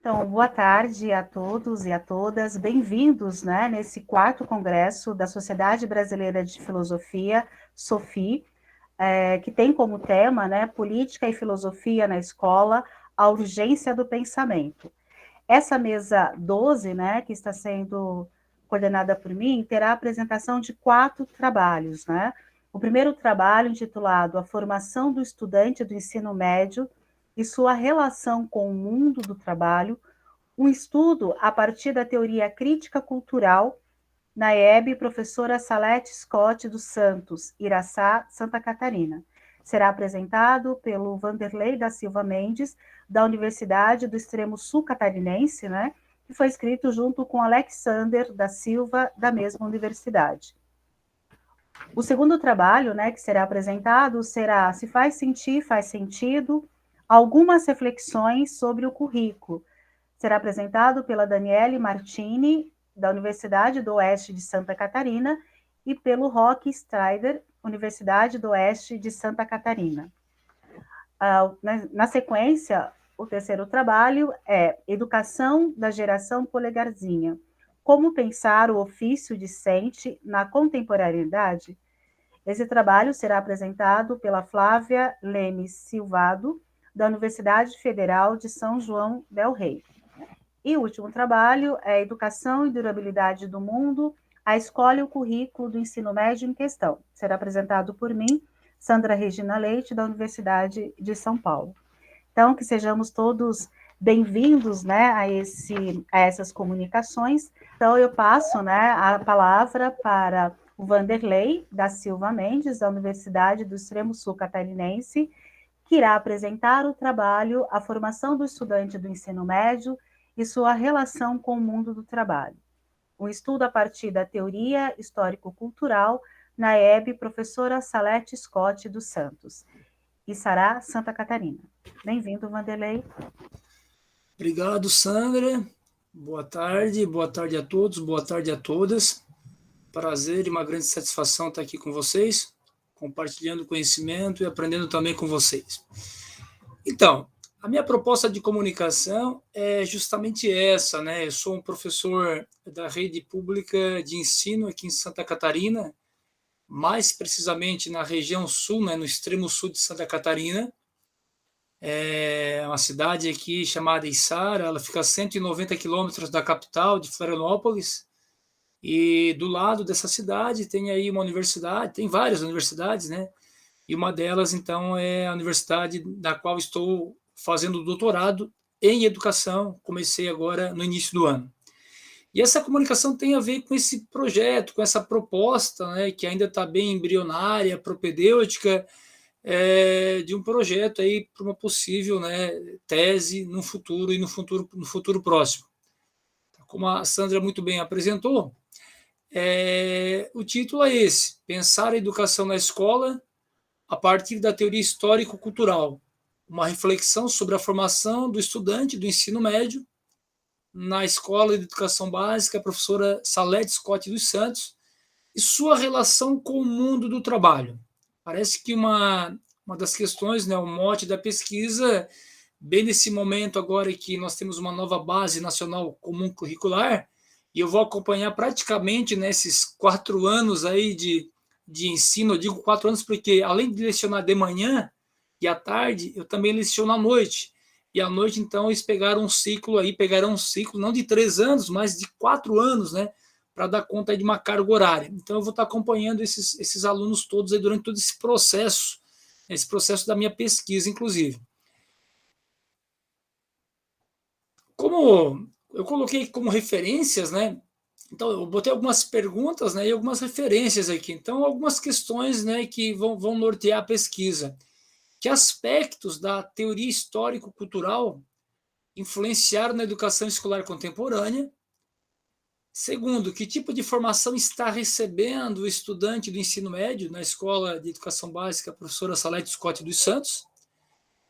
Então, boa tarde a todos e a todas. Bem-vindos, nesse quarto congresso da Sociedade Brasileira de Filosofia, SOFI, que tem como tema, Política e Filosofia na Escola, a urgência do pensamento. Essa mesa 12, que está sendo coordenada por mim, terá a apresentação de 4 trabalhos, O primeiro trabalho, intitulado A Formação do Estudante do Ensino Médio e sua relação com o mundo do trabalho, um estudo a partir da teoria crítica cultural, na EB, professora Salete Scott dos Santos, Iraçá, Santa Catarina. Será apresentado pelo Vanderlei da Silva Mendes, da Universidade do Extremo Sul Catarinense, que foi escrito junto com Alexander da Silva, da mesma universidade. O segundo trabalho, que será apresentado, será Se Faz Sentir, Faz Sentido, algumas reflexões sobre o currículo. Será apresentado pela Daniele Martini, da Universidade do Oeste de Santa Catarina, e pelo Roque Strider, Universidade do Oeste de Santa Catarina. Na sequência, o terceiro trabalho é Educação da Geração Polegarzinha. Como pensar o ofício discente na contemporaneidade? Esse trabalho será apresentado pela Flávia Lemes Silvado, da Universidade Federal de São João del Rei. E o último trabalho é Educação e Durabilidade do Mundo, a Escola e o Currículo do Ensino Médio em Questão. Será apresentado por mim, Sandra Regina Leite, da Universidade de São Paulo. Então, que sejamos todos bem-vindos, a essas comunicações. Então, eu passo, a palavra para o Vanderlei da Silva Mendes, da Universidade do Extremo Sul Catarinense, que irá apresentar o trabalho A Formação do Estudante do Ensino Médio e sua relação com o mundo do trabalho. Um estudo a partir da teoria histórico-cultural, na EB, professora Salete Scott dos Santos, Iraçá, Santa Catarina. Bem-vindo, Vanderlei. Obrigado, Sandra. Boa tarde a todos, boa tarde a todas. Prazer e uma grande satisfação estar aqui com vocês, compartilhando conhecimento e aprendendo também com vocês. Então, a minha proposta de comunicação é justamente essa, Eu sou um professor da rede pública de ensino aqui em Santa Catarina, mais precisamente na região sul, no extremo sul de Santa Catarina. É uma cidade aqui chamada Içara, ela fica a 190 quilômetros da capital de Florianópolis, e do lado dessa cidade tem aí uma universidade, tem várias universidades, E uma delas, então, é a universidade da qual estou fazendo doutorado em educação, comecei agora no início do ano. E essa comunicação tem a ver com esse projeto, com essa proposta, que ainda está bem embrionária, propedêutica, de um projeto aí para uma possível tese no futuro e no futuro próximo. Como a Sandra muito bem apresentou, o título é esse: Pensar a educação na escola a partir da teoria histórico-cultural, uma reflexão sobre a formação do estudante do ensino médio na Escola de Educação Básica, a professora Salete Scott dos Santos, e sua relação com o mundo do trabalho. Parece que uma das questões, o mote da pesquisa, bem nesse momento agora que nós temos uma nova base nacional comum curricular, e eu vou acompanhar praticamente nesses 4 anos aí de ensino. Eu digo 4 anos porque, além de lecionar de manhã e à tarde, eu também leciono à noite. E à noite, então, eles pegarão um ciclo não de 3 anos, mas de 4 anos, para dar conta de uma carga horária. Então, eu vou estar acompanhando esses alunos todos aí durante todo esse processo da minha pesquisa, inclusive. Como eu coloquei como referências, Então, eu botei algumas perguntas, e algumas referências aqui. Então, algumas questões, que vão nortear a pesquisa. Que aspectos da teoria histórico-cultural influenciaram na educação escolar contemporânea? Segundo, que tipo de formação está recebendo o estudante do ensino médio na Escola de Educação Básica, a professora Salete Scott dos Santos?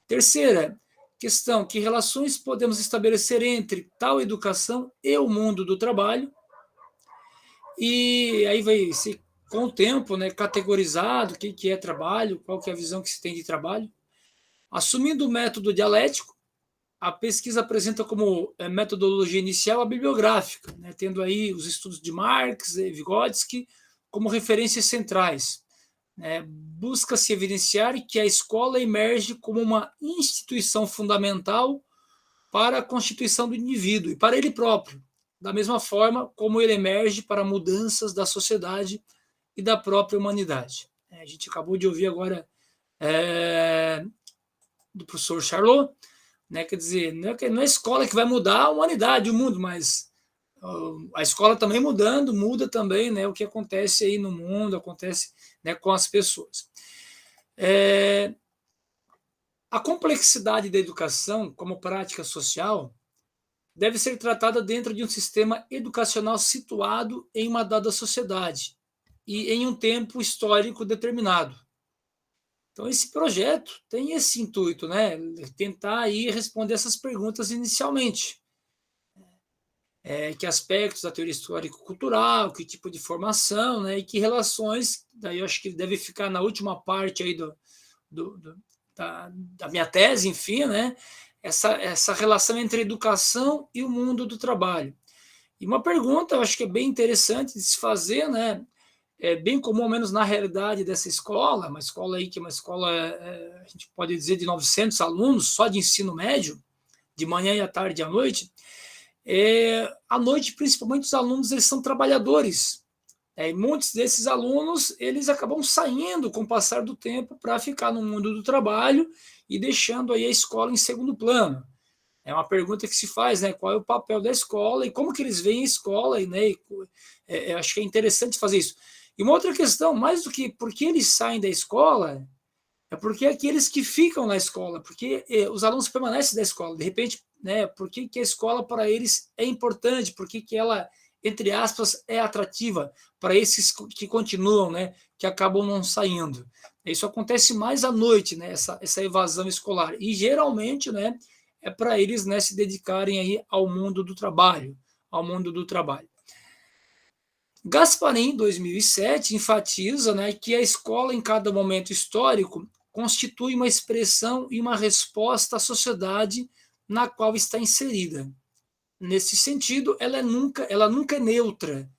Terceira questão, que relações podemos estabelecer entre tal educação e o mundo do trabalho? E aí vai ser, com o tempo, categorizado o que é trabalho, qual que é a visão que se tem de trabalho. Assumindo o método dialético, a pesquisa apresenta como metodologia inicial a bibliográfica, né, tendo aí os estudos de Marx e Vygotsky como referências centrais. Busca-se evidenciar que a escola emerge como uma instituição fundamental para a constituição do indivíduo e para ele próprio, da mesma forma como ele emerge para mudanças da sociedade e da própria humanidade. A gente acabou de ouvir agora do professor Charlot, né? Quer dizer, não é a escola que vai mudar a humanidade, o mundo, mas a escola também mudando, muda também, né, o que acontece aí no mundo, acontece, né, com as pessoas. A complexidade da educação como prática social deve ser tratada dentro de um sistema educacional situado em uma dada sociedade e em um tempo histórico determinado. Então, esse projeto tem esse intuito, né? Tentar aí responder essas perguntas inicialmente. Que aspectos da teoria histórico-cultural, que tipo de formação, né? E que relações, daí eu acho que deve ficar na última parte aí da minha tese, enfim, né? Essa relação entre a educação e o mundo do trabalho. E uma pergunta, eu acho que é bem interessante de se fazer, né? É bem comum, ao menos na realidade dessa escola, uma escola aí que é uma escola, a gente pode dizer, de 900 alunos, só de ensino médio, de manhã e à tarde e à noite. À noite, principalmente, os alunos eles são trabalhadores. E muitos desses alunos eles acabam saindo com o passar do tempo para ficar no mundo do trabalho e deixando aí a escola em segundo plano. É uma pergunta que se faz, né? Qual é o papel da escola e como que eles veem a escola, e, né? Acho que é interessante fazer isso. E uma outra questão, mais do que por que eles saem da escola, é porque aqueles que ficam na escola, porque os alunos permanecem na escola, de repente, né? Por que a escola para eles é importante, por que ela, entre aspas, é atrativa para esses que continuam, né? Que acabam não saindo. Isso acontece mais à noite, né? Essa evasão escolar. E geralmente, né? É para eles, né, se dedicarem aí ao mundo do trabalho, Gasparin, 2007, enfatiza, né, que a escola, em cada momento histórico, constitui uma expressão e uma resposta à sociedade na qual está inserida. Nesse sentido, ela nunca é neutra,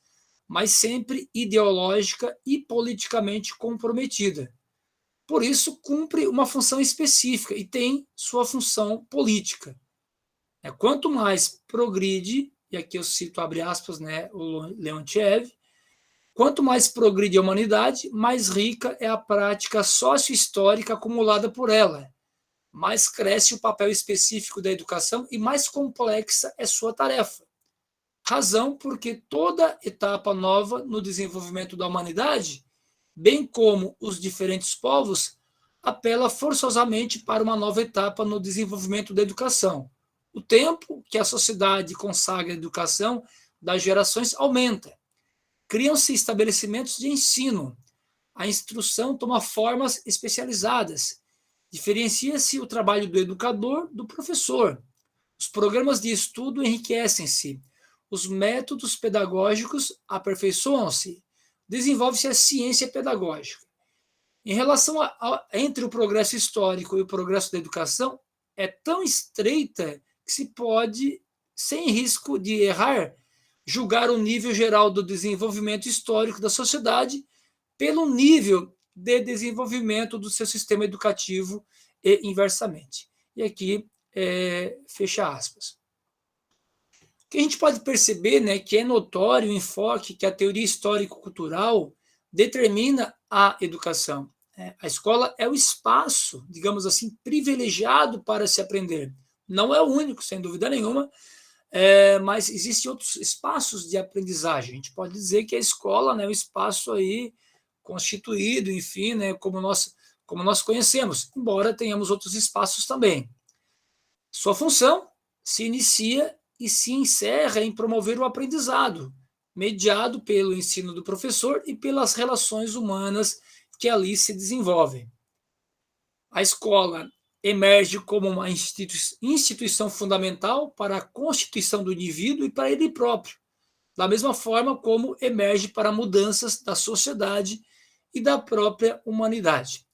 mas sempre ideológica e politicamente comprometida. Por isso, cumpre uma função específica e tem sua função política. Quanto mais progride, e aqui eu cito, abre aspas, né, o Leontiev, quanto mais progride a humanidade, mais rica é a prática sócio-histórica acumulada por ela, mais cresce o papel específico da educação e mais complexa é sua tarefa. Razão porque toda etapa nova no desenvolvimento da humanidade, bem como os diferentes povos, apela forçosamente para uma nova etapa no desenvolvimento da educação. O tempo que a sociedade consagra à educação das gerações aumenta. Criam-se estabelecimentos de ensino. A instrução toma formas especializadas. Diferencia-se o trabalho do educador do professor. Os programas de estudo enriquecem-se. Os métodos pedagógicos aperfeiçoam-se. Desenvolve-se a ciência pedagógica. Em relação entre o progresso histórico e o progresso da educação, é tão estreita que se pode, sem risco de errar, julgar o nível geral do desenvolvimento histórico da sociedade pelo nível de desenvolvimento do seu sistema educativo e inversamente. E aqui, fecha aspas. O que a gente pode perceber, né, que é notório o enfoque que a teoria histórico-cultural determina a educação. A escola é o espaço, digamos assim, privilegiado para se aprender. Não é o único, sem dúvida nenhuma, mas existem outros espaços de aprendizagem. A gente pode dizer que a escola, né, é um espaço aí constituído, enfim, né, como nós conhecemos, embora tenhamos outros espaços também. Sua função se inicia e se encerra em promover o aprendizado, mediado pelo ensino do professor e pelas relações humanas que ali se desenvolvem. A escola emerge como uma instituição fundamental para a constituição do indivíduo e para ele próprio, da mesma forma como emerge para mudanças da sociedade e da própria humanidade.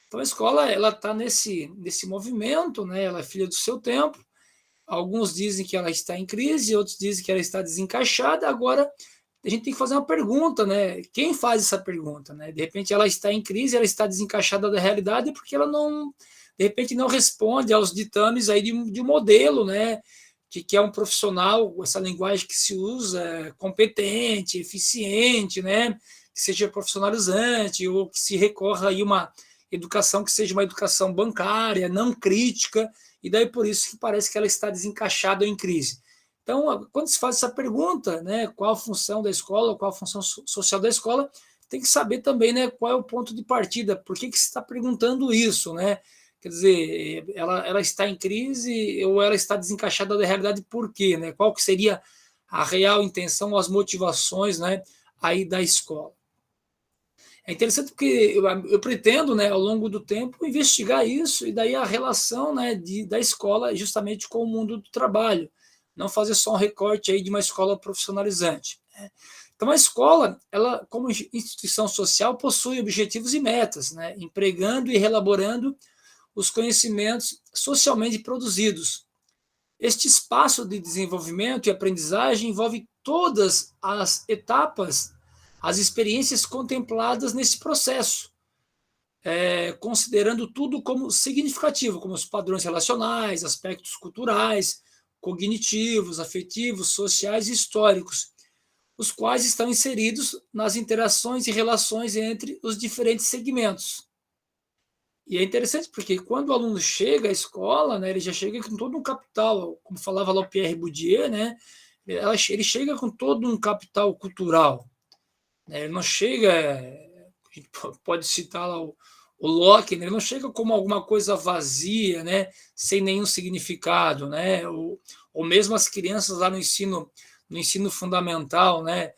Então, a escola está nesse movimento, né? Ela é filha do seu tempo, Alguns dizem que ela está em crise, outros dizem que ela está desencaixada. Agora, a gente tem que fazer uma pergunta, né? Quem faz essa pergunta, né? De repente ela está em crise, ela está desencaixada da realidade porque ela não, de repente, não responde aos ditames aí de um modelo, né? Que é um profissional, essa linguagem que se usa, competente, eficiente, né? Que seja profissionalizante, ou que se recorra aí uma educação que seja uma educação bancária, não crítica, e daí por isso que parece que ela está desencaixada ou em crise. Então, quando se faz essa pergunta, né, qual a função da escola, qual a função social da escola, tem que saber também, né, qual é o ponto de partida, por que se está perguntando isso, né? Quer dizer, ela está em crise ou ela está desencaixada da realidade, por quê, né? Qual que seria a real intenção, as motivações, né, aí da escola? É interessante porque eu pretendo, né, ao longo do tempo, investigar isso e daí a relação, né, da escola justamente com o mundo do trabalho, não fazer só um recorte aí de uma escola profissionalizante, né? Então a escola, ela como instituição social possui objetivos e metas, né, empregando e reelaborando os conhecimentos socialmente produzidos. Este espaço de desenvolvimento e aprendizagem envolve todas as etapas, as experiências contempladas nesse processo, considerando tudo como significativo, como os padrões relacionais, aspectos culturais, cognitivos, afetivos, sociais e históricos, os quais estão inseridos nas interações e relações entre os diferentes segmentos. E é interessante porque quando o aluno chega à escola, né, ele já chega com todo um capital, como falava lá o Pierre Bourdieu, né, ele chega com todo um capital cultural, né, ele não chega, a gente pode citar lá o Locke, né, ele não chega como alguma coisa vazia, né, sem nenhum significado, né, ou mesmo as crianças lá no ensino fundamental, né,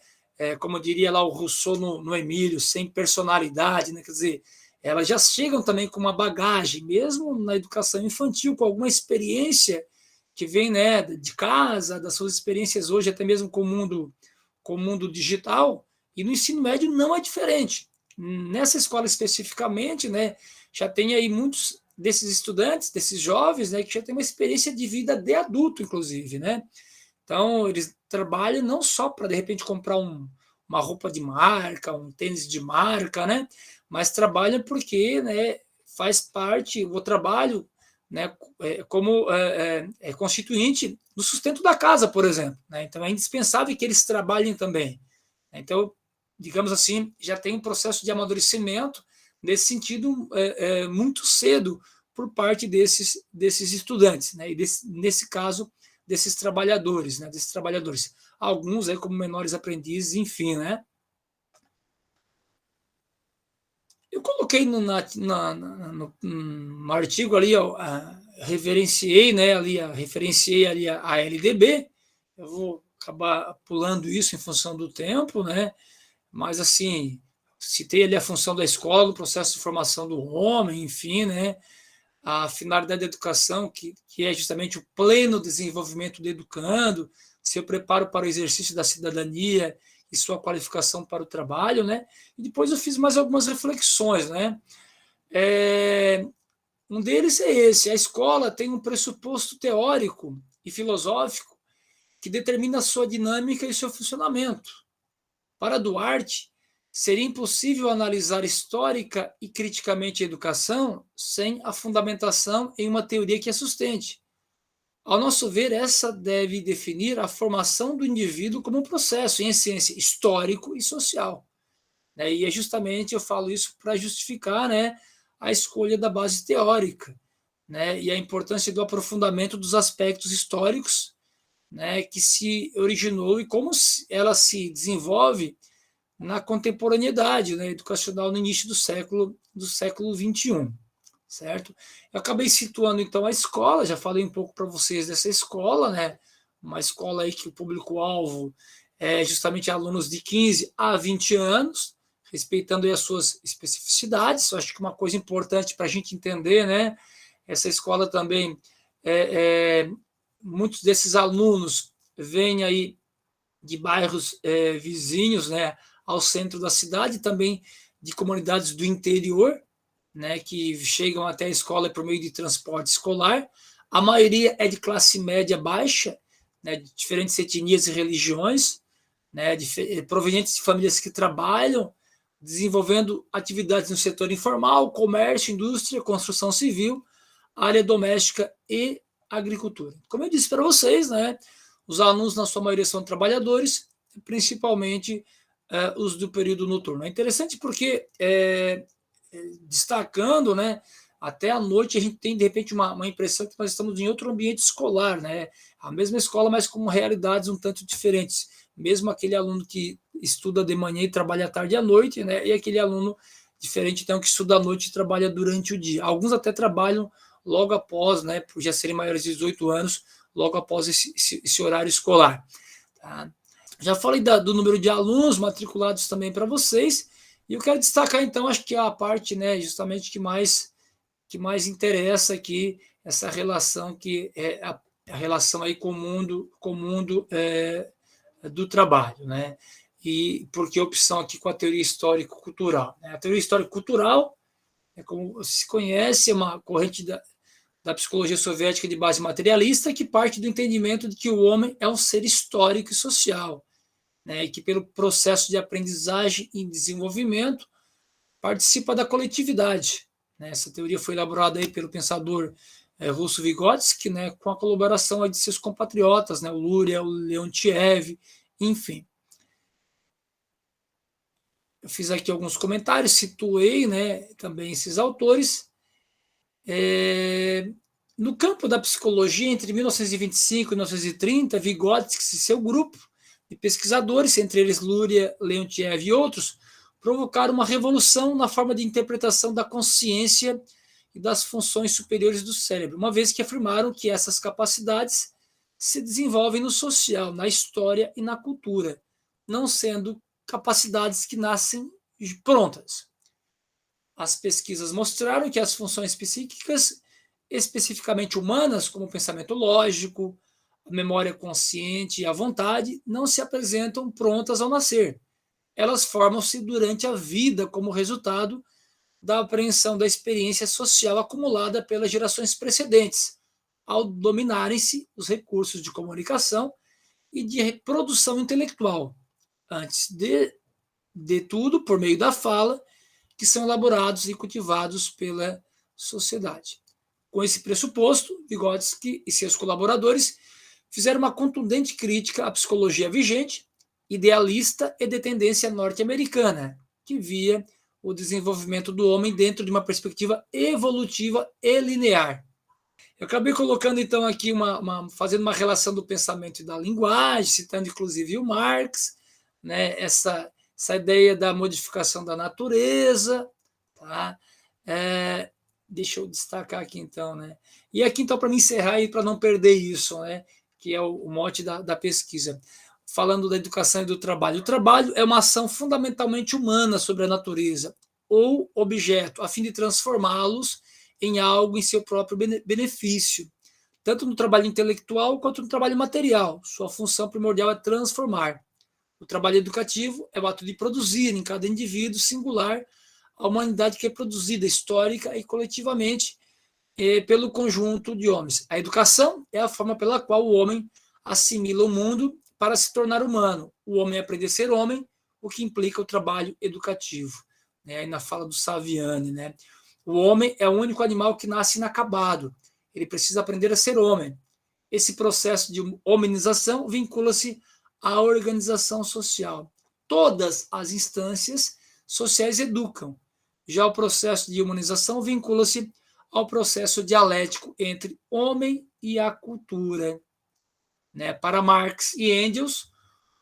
como diria lá o Rousseau no Emílio, sem personalidade, né, quer dizer, elas já chegam também com uma bagagem, mesmo na educação infantil, com alguma experiência que vem, né, de casa, das suas experiências hoje, até mesmo com o mundo digital, e no ensino médio não é diferente. Nessa escola especificamente, né, já tem aí muitos desses estudantes, desses jovens, né, que já têm uma experiência de vida de adulto, inclusive, né? Então, eles trabalham não só para, de repente, comprar uma roupa de marca, um tênis de marca, né? Mas trabalham porque, né, faz parte, o trabalho, né, como constituinte do sustento da casa, por exemplo, né? Então, é indispensável que eles trabalhem também. Então, digamos assim, já tem um processo de amadurecimento nesse sentido muito cedo por parte desses estudantes, né? E nesse caso, desses trabalhadores, né? Desses trabalhadores. Alguns aí como menores aprendizes, enfim, né? Eu coloquei no artigo ali, ó, referenciei ali a LDB. Eu vou acabar pulando isso em função do tempo, né? Mas assim, citei ali a função da escola, do processo de formação do homem, enfim, né? A finalidade da educação, que é justamente o pleno desenvolvimento do educando, seu preparo para o exercício da cidadania e sua qualificação para o trabalho, né? E depois eu fiz mais algumas reflexões, né? Um deles é esse: a escola tem um pressuposto teórico e filosófico que determina a sua dinâmica e seu funcionamento. Para Duarte, seria impossível analisar histórica e criticamente a educação sem a fundamentação em uma teoria que a sustente. Ao nosso ver, essa deve definir a formação do indivíduo como um processo, em essência, histórico e social. E é justamente, eu falo isso para justificar, né, a escolha da base teórica, né, e a importância do aprofundamento dos aspectos históricos, né, que se originou e como ela se desenvolve na contemporaneidade, né, educacional no início do século XXI, certo? Eu acabei situando então a escola, já falei um pouco para vocês dessa escola, né, uma escola aí que o público-alvo é justamente alunos de 15 a 20 anos, respeitando aí as suas especificidades. Eu acho que uma coisa importante para a gente entender, né, essa escola também, muitos desses alunos vêm aí de bairros vizinhos, né, ao centro da cidade, também de comunidades do interior, né, que chegam até a escola por meio de transporte escolar. A maioria é de classe média baixa, né, de diferentes etnias e religiões, né, provenientes de famílias que trabalham, desenvolvendo atividades no setor informal, comércio, indústria, construção civil, área doméstica e agricultura. Como eu disse para vocês, né, os alunos, na sua maioria, são trabalhadores, principalmente os do período noturno. É interessante porque, destacando, né, até à noite a gente tem, de repente, uma impressão que nós estamos em outro ambiente escolar, né? A mesma escola, mas com realidades um tanto diferentes. Mesmo aquele aluno que estuda de manhã e trabalha à tarde e à noite, né? E aquele aluno diferente, então, que estuda à noite e trabalha durante o dia. Alguns até trabalham logo após, né, por já serem maiores de 18 anos, logo após esse horário escolar. Tá? Já falei do número de alunos matriculados também para vocês, e eu quero destacar, então, acho que a parte, né, justamente que mais interessa aqui, essa relação que é a relação aí com o mundo do trabalho, né? E por que a opção aqui com a teoria histórico-cultural? A teoria histórico-cultural, como se conhece, é uma corrente da psicologia soviética de base materialista que parte do entendimento de que o homem é um ser histórico e social, né? E que pelo processo de aprendizagem e desenvolvimento participa da coletividade. Essa teoria foi elaborada aí pelo pensador russo Vygotsky, né, com a colaboração aí de seus compatriotas, né, o Luria, o Leontiev, enfim. Eu fiz aqui alguns comentários, situei, né, também esses autores. No campo da psicologia, entre 1925 e 1930, Vygotsky e seu grupo de pesquisadores, entre eles Luria, Leontiev e outros, provocaram uma revolução na forma de interpretação da consciência e das funções superiores do cérebro, uma vez que afirmaram que essas capacidades se desenvolvem no social, na história e na cultura, não sendo capacidades que nascem prontas. As pesquisas mostraram que as funções psíquicas, especificamente humanas, como o pensamento lógico, a memória consciente e a vontade, não se apresentam prontas ao nascer. Elas formam-se durante a vida como resultado da apreensão da experiência social acumulada pelas gerações precedentes, ao dominarem-se os recursos de comunicação e de reprodução intelectual, antes de tudo, por meio da fala, que são elaborados e cultivados pela sociedade. Com esse pressuposto, Vygotsky e seus colaboradores fizeram uma contundente crítica à psicologia vigente, idealista e de tendência norte-americana, que via o desenvolvimento do homem dentro de uma perspectiva evolutiva e linear. Eu acabei colocando, então, aqui, fazendo uma relação do pensamento e da linguagem, citando, inclusive, o Marx, né, essa ideia da modificação da natureza, tá? Deixa eu destacar aqui, então, né? E aqui, então, para me encerrar e para não perder isso, né, que é o mote da pesquisa, falando da educação e do trabalho. O trabalho é uma ação fundamentalmente humana sobre a natureza ou objeto, a fim de transformá-los em algo em seu próprio benefício, tanto no trabalho intelectual quanto no trabalho material. Sua função primordial é transformar. O trabalho educativo é o ato de produzir em cada indivíduo singular a humanidade que é produzida histórica e coletivamente pelo conjunto de homens. A educação é a forma pela qual o homem assimila o mundo para se tornar humano. O homem aprende a ser homem, o que implica o trabalho educativo. Aí na fala do Saviani, né? O homem é o único animal que nasce inacabado. Ele precisa aprender a ser homem. Esse processo de hominização vincula-se à organização social. Todas as instâncias sociais educam. Já o processo de humanização vincula-se ao processo dialético entre homem e a cultura. Para Marx e Engels,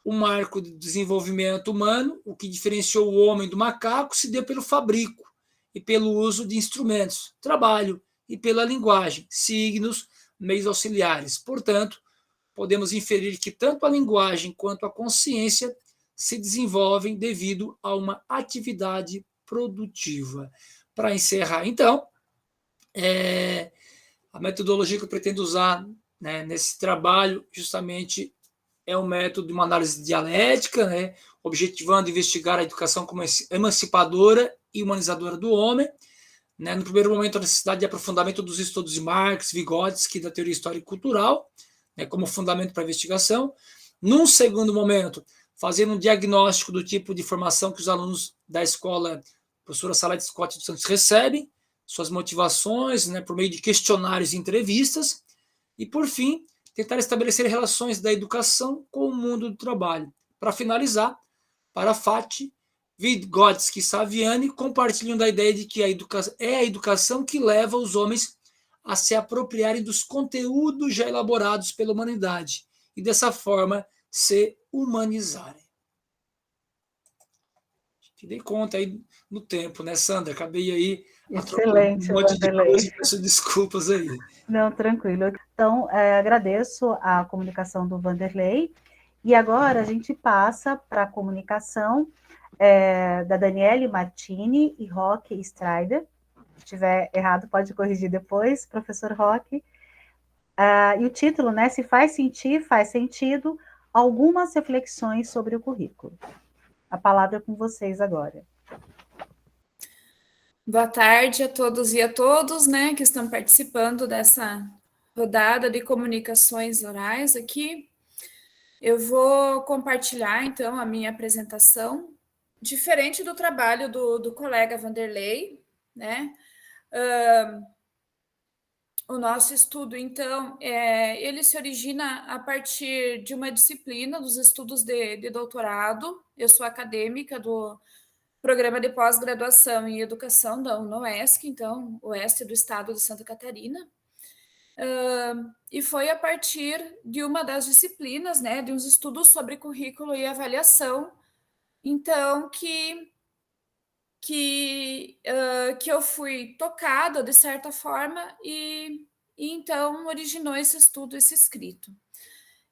o marco de desenvolvimento humano, o que diferenciou o homem do macaco, se deu pelo fabrico e pelo uso de instrumentos, trabalho e pela linguagem, signos, meios auxiliares. Portanto, podemos inferir que tanto a linguagem quanto a consciência se desenvolvem devido a uma atividade produtiva. Para encerrar, então, a metodologia que eu pretendo usar, né, nesse trabalho justamente é um método de uma análise dialética, né, objetivando investigar a educação como emancipadora e humanizadora do homem, né? No primeiro momento, a necessidade de aprofundamento dos estudos de Marx, Vygotsky, da teoria histórica e cultural, né, como fundamento para a investigação. Num segundo momento, fazendo um diagnóstico do tipo de formação que os alunos da escola professora Salete Scott dos Santos recebem, suas motivações, né, por meio de questionários e entrevistas, e, por fim, tentar estabelecer relações da educação com o mundo do trabalho. Para finalizar, Parafati, Vygotsky e Saviani compartilham da ideia de que é a educação que leva os homens a se apropriarem dos conteúdos já elaborados pela humanidade e, dessa forma, se humanizarem. Te dei conta aí no tempo, né, Sandra? Acabei aí atropelando Excelente, um monte de Vanderlei. coisa, peço desculpas aí. Não, tranquilo. Então, agradeço a comunicação do Vanderlei. E agora a gente passa para a comunicação da Daniele Martini e Roque Strider. Se estiver errado, pode corrigir depois, professor Roque. E o título, né? Se faz sentido, algumas reflexões sobre o currículo. A palavra é com vocês agora. Boa tarde a todos e a todos, né, que estão participando dessa rodada de comunicações orais aqui. Eu vou compartilhar, então, a minha apresentação, diferente do trabalho do colega Vanderlei, né? O nosso estudo, então, ele se origina a partir de uma disciplina dos estudos de doutorado. Eu sou acadêmica do Programa de Pós-Graduação em Educação da UNOESC, então, oeste do estado de Santa Catarina. E foi a partir de uma das disciplinas, né, de uns estudos sobre currículo e avaliação, então, que eu fui tocada, de certa forma, e então originou esse estudo, esse escrito,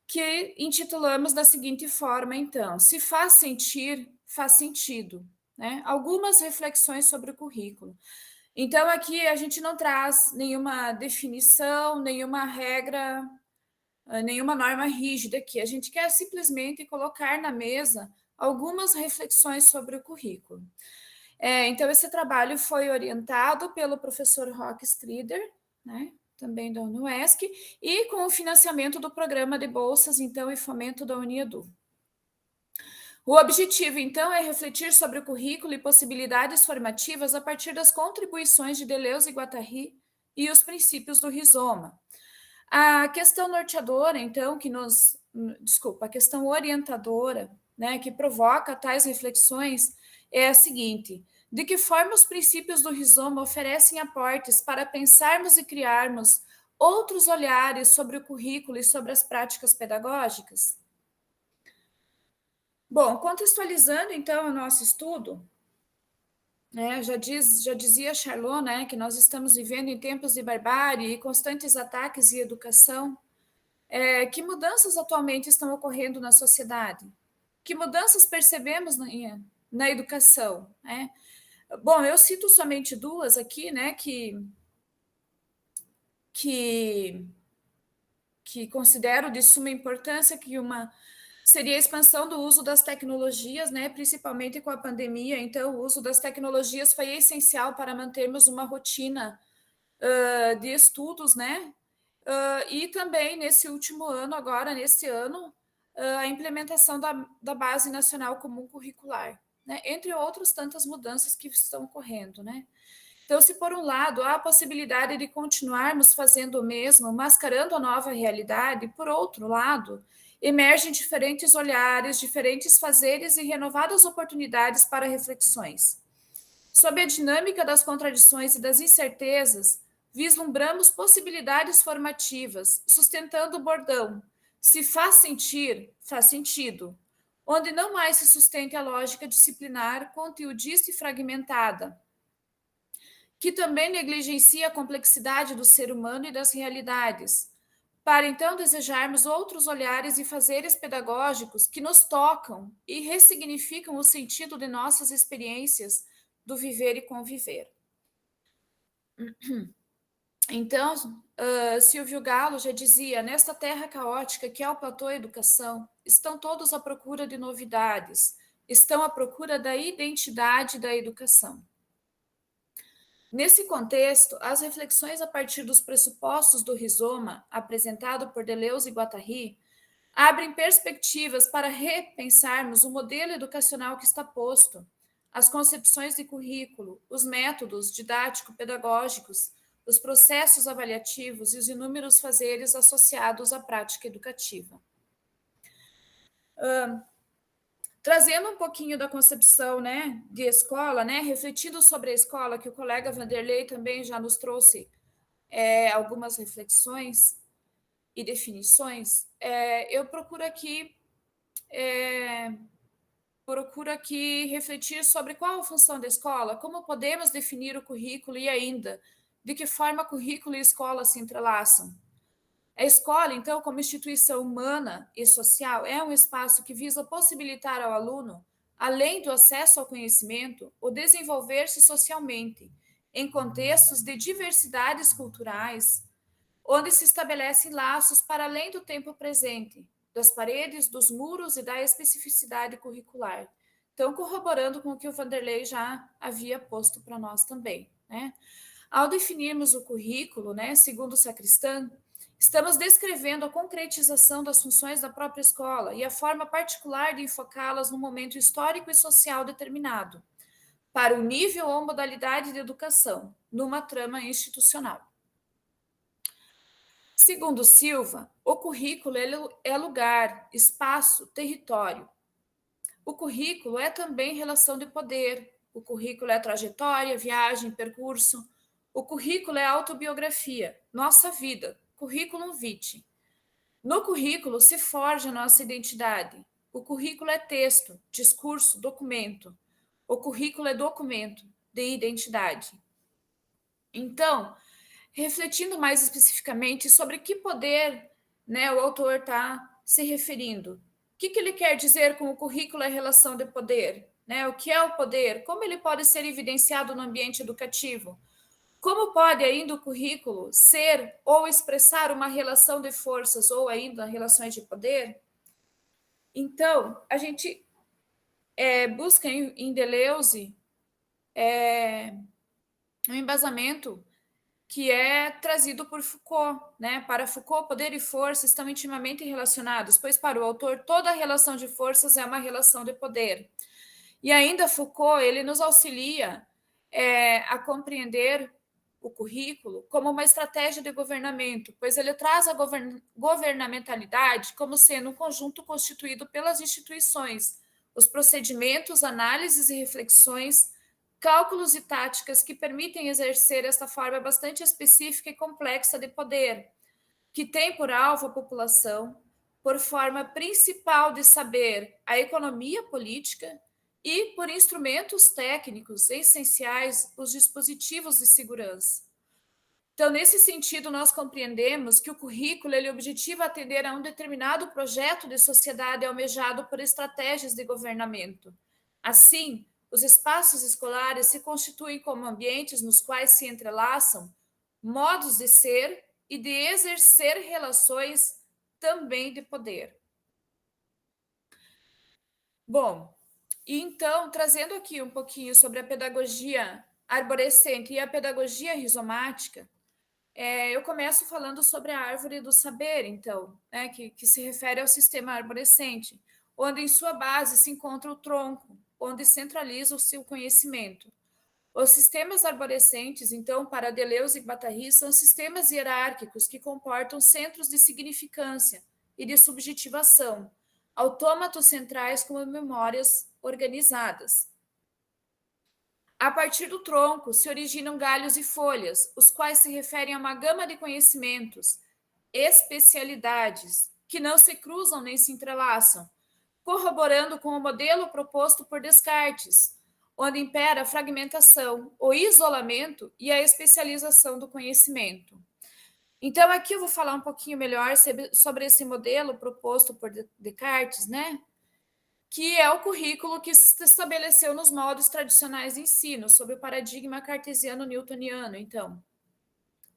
que intitulamos da seguinte forma, então: se faz sentir, faz sentido, né? Algumas reflexões sobre o currículo. Então, aqui a gente não traz nenhuma definição, nenhuma regra, nenhuma norma rígida aqui. A gente quer simplesmente colocar na mesa algumas reflexões sobre o currículo. Então, esse trabalho foi orientado pelo professor Roque Strider, né, também da UNOESC, e com o financiamento do programa de bolsas, então, e fomento da Uniedu. O objetivo, então, é refletir sobre o currículo e possibilidades formativas a partir das contribuições de Deleuze e Guattari e os princípios do rizoma. A questão norteadora, então, a questão orientadora, né, que provoca tais reflexões é a seguinte: de que forma os princípios do rizoma oferecem aportes para pensarmos e criarmos outros olhares sobre o currículo e sobre as práticas pedagógicas? Bom, contextualizando então o nosso estudo, né, já dizia Charlot, né, que nós estamos vivendo em tempos de barbárie e constantes ataques à educação. Que mudanças atualmente estão ocorrendo na sociedade? Que mudanças percebemos na educação, né? Bom, eu cito somente duas aqui, né, que considero de suma importância, que uma seria a expansão do uso das tecnologias, né, principalmente com a pandemia. Então, o uso das tecnologias foi essencial para mantermos uma rotina de estudos, né? E também nesse último ano, agora, nesse ano, a implementação da Base Nacional Comum Curricular, né? Entre outras tantas mudanças que estão ocorrendo, né? Então, se por um lado há a possibilidade de continuarmos fazendo o mesmo, mascarando a nova realidade, por outro lado, emergem diferentes olhares, diferentes fazeres e renovadas oportunidades para reflexões. Sob a dinâmica das contradições e das incertezas, vislumbramos possibilidades formativas, sustentando o bordão: se faz sentir, faz sentido, onde não mais se sustente a lógica disciplinar, conteudista e fragmentada, que também negligencia a complexidade do ser humano e das realidades, para então desejarmos outros olhares e fazeres pedagógicos que nos tocam e ressignificam o sentido de nossas experiências do viver e conviver. Então, Silvio Galo já dizia: nesta terra caótica que é o platô educação, estão todos à procura de novidades, estão à procura da identidade da educação. Nesse contexto, as reflexões a partir dos pressupostos do rizoma, apresentado por Deleuze e Guattari, abrem perspectivas para repensarmos o modelo educacional que está posto, as concepções de currículo, os métodos didático-pedagógicos, os processos avaliativos e os inúmeros fazeres associados à prática educativa. Trazendo um pouquinho da concepção, né, de escola, né, refletindo sobre a escola, que o colega Vanderlei também já nos trouxe algumas reflexões e definições, eu procuro aqui refletir sobre qual a função da escola, como podemos definir o currículo e ainda de que forma currículo e escola se entrelaçam. A escola, então, como instituição humana e social, é um espaço que visa possibilitar ao aluno, além do acesso ao conhecimento, o desenvolver-se socialmente, em contextos de diversidades culturais, onde se estabelecem laços para além do tempo presente, das paredes, dos muros e da especificidade curricular. Então, corroborando com o que o Vanderlei já havia posto para nós também, né? Ao definirmos o currículo, né, segundo o Sacristã, estamos descrevendo a concretização das funções da própria escola e a forma particular de enfocá-las num momento histórico e social determinado, para o nível ou modalidade de educação, numa trama institucional. Segundo Silva, o currículo é lugar, espaço, território. O currículo é também relação de poder. O currículo é trajetória, viagem, percurso. O currículo é autobiografia, nossa vida, currículum vitae. No currículo se forja nossa identidade. O currículo é texto, discurso, documento. O currículo é documento de identidade. Então, refletindo mais especificamente sobre que poder, né, o autor está se referindo. O que ele quer dizer com o currículo é relação de poder? Né? O que é o poder? Como ele pode ser evidenciado no ambiente educativo? Como pode ainda o currículo ser ou expressar uma relação de forças ou ainda relações de poder? Então, a gente busca em Deleuze um embasamento que é trazido por Foucault, né? Para Foucault, poder e força estão intimamente relacionados, pois para o autor toda relação de forças é uma relação de poder. E ainda Foucault, ele nos auxilia a compreender o currículo como uma estratégia de governamento, pois ele traz a governamentalidade como sendo um conjunto constituído pelas instituições, os procedimentos, análises e reflexões, cálculos e táticas que permitem exercer esta forma bastante específica e complexa de poder, que tem por alvo a população, por forma principal de saber a economia política e por instrumentos técnicos essenciais os dispositivos de segurança. Então, nesse sentido, nós compreendemos que o currículo ele objetiva atender a um determinado projeto de sociedade almejado por estratégias de governamento. Assim, os espaços escolares se constituem como ambientes nos quais se entrelaçam modos de ser e de exercer relações também de poder. Bom, e então, trazendo aqui um pouquinho sobre a pedagogia arborescente e a pedagogia rizomática, eu começo falando sobre a árvore do saber, então, né, que se refere ao sistema arborescente, onde em sua base se encontra o tronco, onde centraliza o seu conhecimento. Os sistemas arborescentes, então, para Deleuze e Guattari, são sistemas hierárquicos que comportam centros de significância e de subjetivação, autômatos centrais como memórias organizadas. A partir do tronco se originam galhos e folhas, os quais se referem a uma gama de conhecimentos, especialidades, que não se cruzam nem se entrelaçam, corroborando com o modelo proposto por Descartes, onde impera a fragmentação, o isolamento e a especialização do conhecimento. Então, aqui eu vou falar um pouquinho melhor sobre esse modelo proposto por Descartes, né? Que é o currículo que se estabeleceu nos moldes tradicionais de ensino, sob o paradigma cartesiano-newtoniano. Então,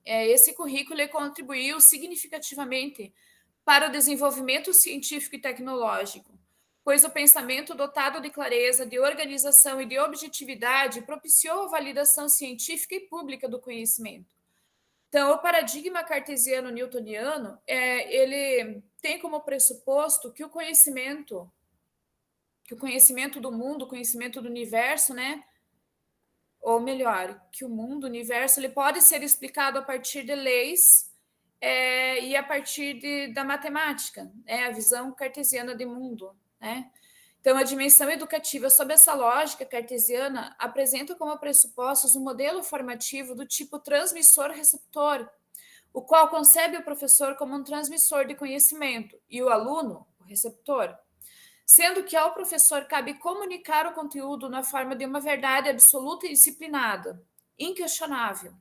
esse currículo contribuiu significativamente para o desenvolvimento científico e tecnológico, pois o pensamento dotado de clareza, de organização e de objetividade propiciou a validação científica e pública do conhecimento. Então, o paradigma cartesiano newtoniano, ele tem como pressuposto que o conhecimento do mundo, o conhecimento do universo, né? Ou melhor, que o mundo, o universo, ele pode ser explicado a partir de leis e a partir da matemática, a visão cartesiana de mundo, né? Então, a dimensão educativa, sob essa lógica cartesiana, apresenta como pressupostos um modelo formativo do tipo transmissor-receptor, o qual concebe o professor como um transmissor de conhecimento e o aluno, o receptor, sendo que ao professor cabe comunicar o conteúdo na forma de uma verdade absoluta e disciplinada, inquestionável.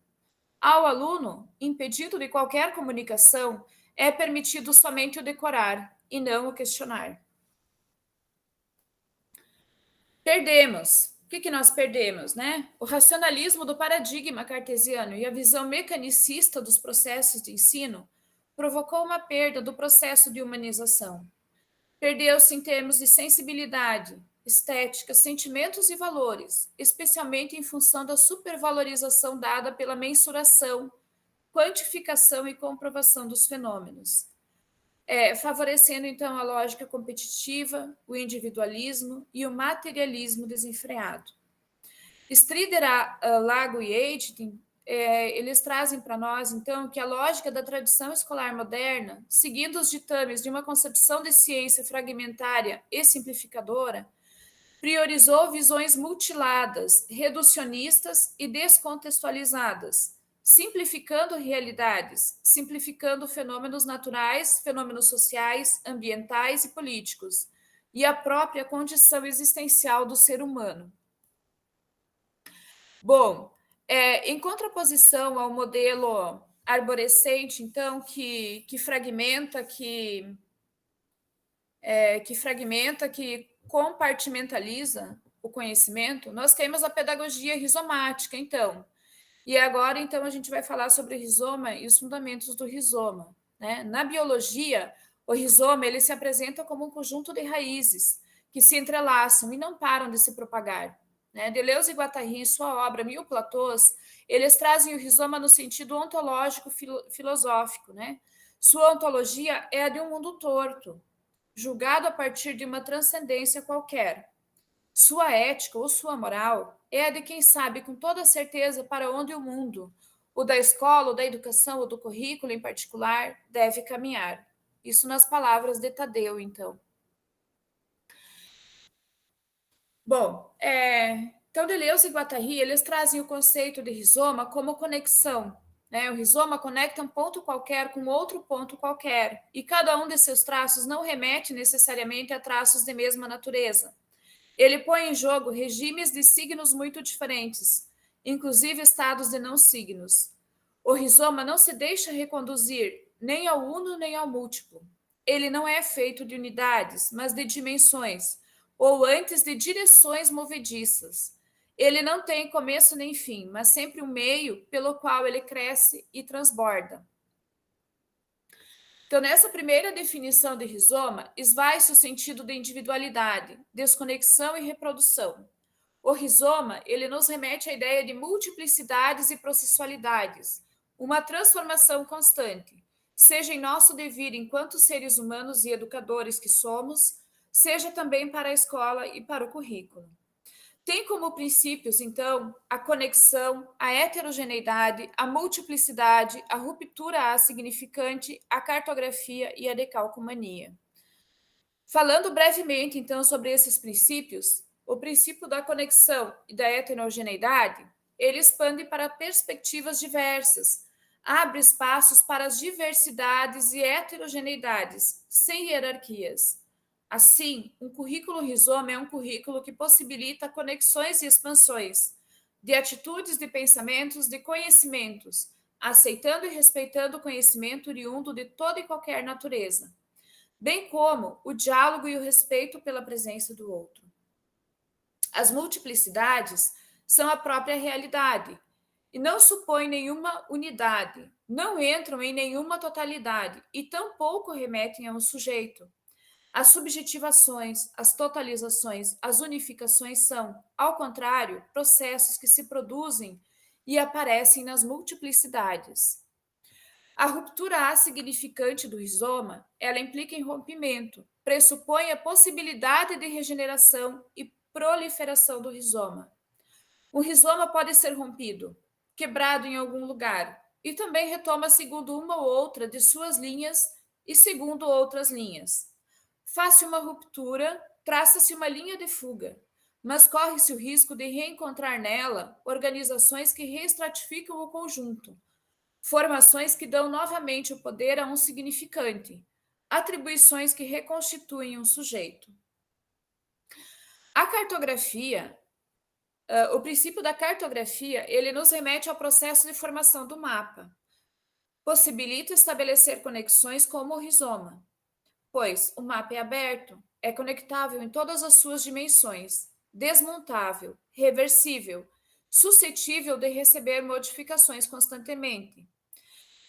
Ao aluno, impedido de qualquer comunicação, é permitido somente o decorar e não o questionar. Perdemos. O que nós perdemos, né? O racionalismo do paradigma cartesiano e a visão mecanicista dos processos de ensino provocou uma perda do processo de humanização. Perdeu-se em termos de sensibilidade, estética, sentimentos e valores, especialmente em função da supervalorização dada pela mensuração, quantificação e comprovação dos fenômenos. Favorecendo, então, a lógica competitiva, o individualismo e o materialismo desenfreado. Strider, Lago e Aitken, eles trazem para nós, então, que a lógica da tradição escolar moderna, seguindo os ditames de uma concepção de ciência fragmentária e simplificadora, priorizou visões mutiladas, reducionistas e descontextualizadas, simplificando realidades, simplificando fenômenos naturais, fenômenos sociais, ambientais e políticos, e a própria condição existencial do ser humano. Bom, em contraposição ao modelo arborescente, então, que fragmenta, que compartimentaliza o conhecimento, nós temos a pedagogia rizomática, então. E agora, então, a gente vai falar sobre o rizoma e os fundamentos do rizoma, né? Na biologia, o rizoma ele se apresenta como um conjunto de raízes que se entrelaçam e não param de se propagar. Né? Deleuze e Guattari, em sua obra Mil Platôs, eles trazem o rizoma no sentido ontológico filosófico. Né? Sua ontologia é a de um mundo torto, julgado a partir de uma transcendência qualquer. Sua ética ou sua moral é a de quem sabe com toda certeza para onde o mundo, o da escola, o da educação, ou do currículo em particular, deve caminhar. Isso nas palavras de Tadeu, então. Bom, então Deleuze e Guattari, eles trazem o conceito de rizoma como conexão. Né? O rizoma conecta um ponto qualquer com outro ponto qualquer, e cada um de seus traços não remete necessariamente a traços de mesma natureza. Ele põe em jogo regimes de signos muito diferentes, inclusive estados de não signos. O rizoma não se deixa reconduzir nem ao uno nem ao múltiplo. Ele não é feito de unidades, mas de dimensões, ou antes de direções movediças. Ele não tem começo nem fim, mas sempre um meio pelo qual ele cresce e transborda. Então, nessa primeira definição de rizoma, esvai-se o sentido de individualidade, desconexão e reprodução. O rizoma, ele nos remete à ideia de multiplicidades e processualidades, uma transformação constante, seja em nosso devir enquanto seres humanos e educadores que somos, seja também para a escola e para o currículo. Tem como princípios, então, a conexão, a heterogeneidade, a multiplicidade, a ruptura significante, a cartografia e a decalcomania. Falando brevemente, então, sobre esses princípios, o princípio da conexão e da heterogeneidade, ele expande para perspectivas diversas, abre espaços para as diversidades e heterogeneidades, sem hierarquias. Assim, um currículo rizoma é um currículo que possibilita conexões e expansões de atitudes, de pensamentos, de conhecimentos, aceitando e respeitando o conhecimento oriundo de toda e qualquer natureza, bem como o diálogo e o respeito pela presença do outro. As multiplicidades são a própria realidade e não supõem nenhuma unidade, não entram em nenhuma totalidade e tampouco remetem a um sujeito. As subjetivações, as totalizações, as unificações são, ao contrário, processos que se produzem e aparecem nas multiplicidades. A ruptura assignificante do rizoma, ela implica em rompimento, pressupõe a possibilidade de regeneração e proliferação do rizoma. O rizoma pode ser rompido, quebrado em algum lugar, e também retoma segundo uma ou outra de suas linhas e segundo outras linhas. Faz-se uma ruptura, traça-se uma linha de fuga, mas corre-se o risco de reencontrar nela organizações que reestratificam o conjunto, formações que dão novamente o poder a um significante, atribuições que reconstituem um sujeito. A cartografia, o princípio da cartografia, ele nos remete ao processo de formação do mapa. Possibilita estabelecer conexões como o rizoma, pois o mapa é aberto, é conectável em todas as suas dimensões, desmontável, reversível, suscetível de receber modificações constantemente.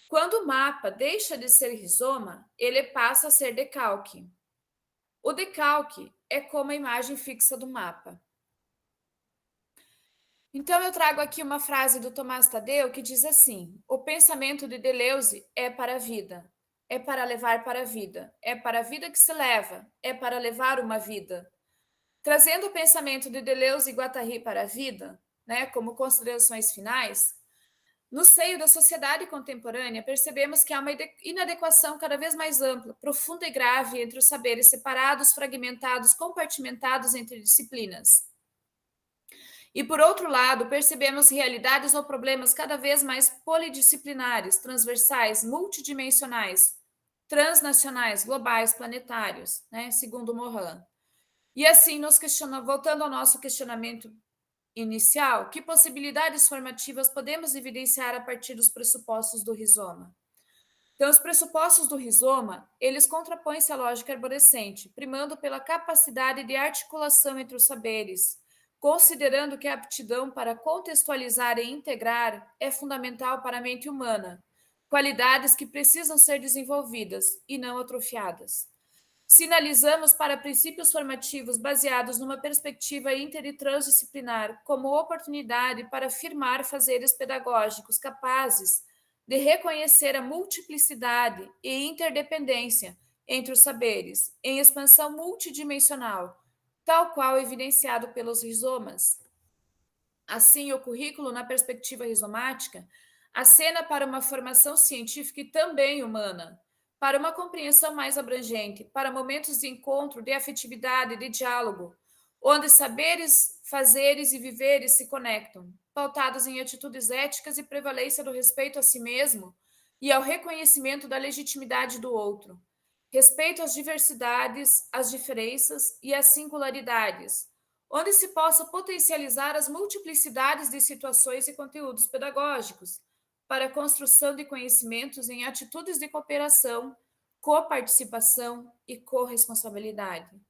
Quando o mapa deixa de ser rizoma, ele passa a ser decalque. O decalque é como a imagem fixa do mapa. Então eu trago aqui uma frase do Tomás Tadeu que diz assim: o pensamento de Deleuze é para a vida, é para levar para a vida, é para a vida que se leva, é para levar uma vida. Trazendo o pensamento de Deleuze e Guattari para a vida, né, como considerações finais, no seio da sociedade contemporânea, percebemos que há uma inadequação cada vez mais ampla, profunda e grave entre os saberes separados, fragmentados, compartimentados entre disciplinas. E, por outro lado, percebemos realidades ou problemas cada vez mais polidisciplinares, transversais, multidimensionais, transnacionais, globais, planetários, né, segundo Morin. E assim, nos voltando ao nosso questionamento inicial, que possibilidades formativas podemos evidenciar a partir dos pressupostos do rizoma? Então, os pressupostos do rizoma, eles contrapõem-se à lógica arborescente, primando pela capacidade de articulação entre os saberes, considerando que a aptidão para contextualizar e integrar é fundamental para a mente humana, qualidades que precisam ser desenvolvidas e não atrofiadas. Sinalizamos para princípios formativos baseados numa perspectiva inter e transdisciplinar como oportunidade para firmar fazeres pedagógicos capazes de reconhecer a multiplicidade e interdependência entre os saberes, em expansão multidimensional, tal qual evidenciado pelos rizomas. Assim, o currículo, na perspectiva rizomática, acena para uma formação científica e também humana, para uma compreensão mais abrangente, para momentos de encontro, de afetividade, de diálogo, onde saberes, fazeres e viveres se conectam, pautados em atitudes éticas e prevalência do respeito a si mesmo e ao reconhecimento da legitimidade do outro, respeito às diversidades, às diferenças e às singularidades, onde se possa potencializar as multiplicidades de situações e conteúdos pedagógicos, para a construção de conhecimentos em atitudes de cooperação, coparticipação e corresponsabilidade.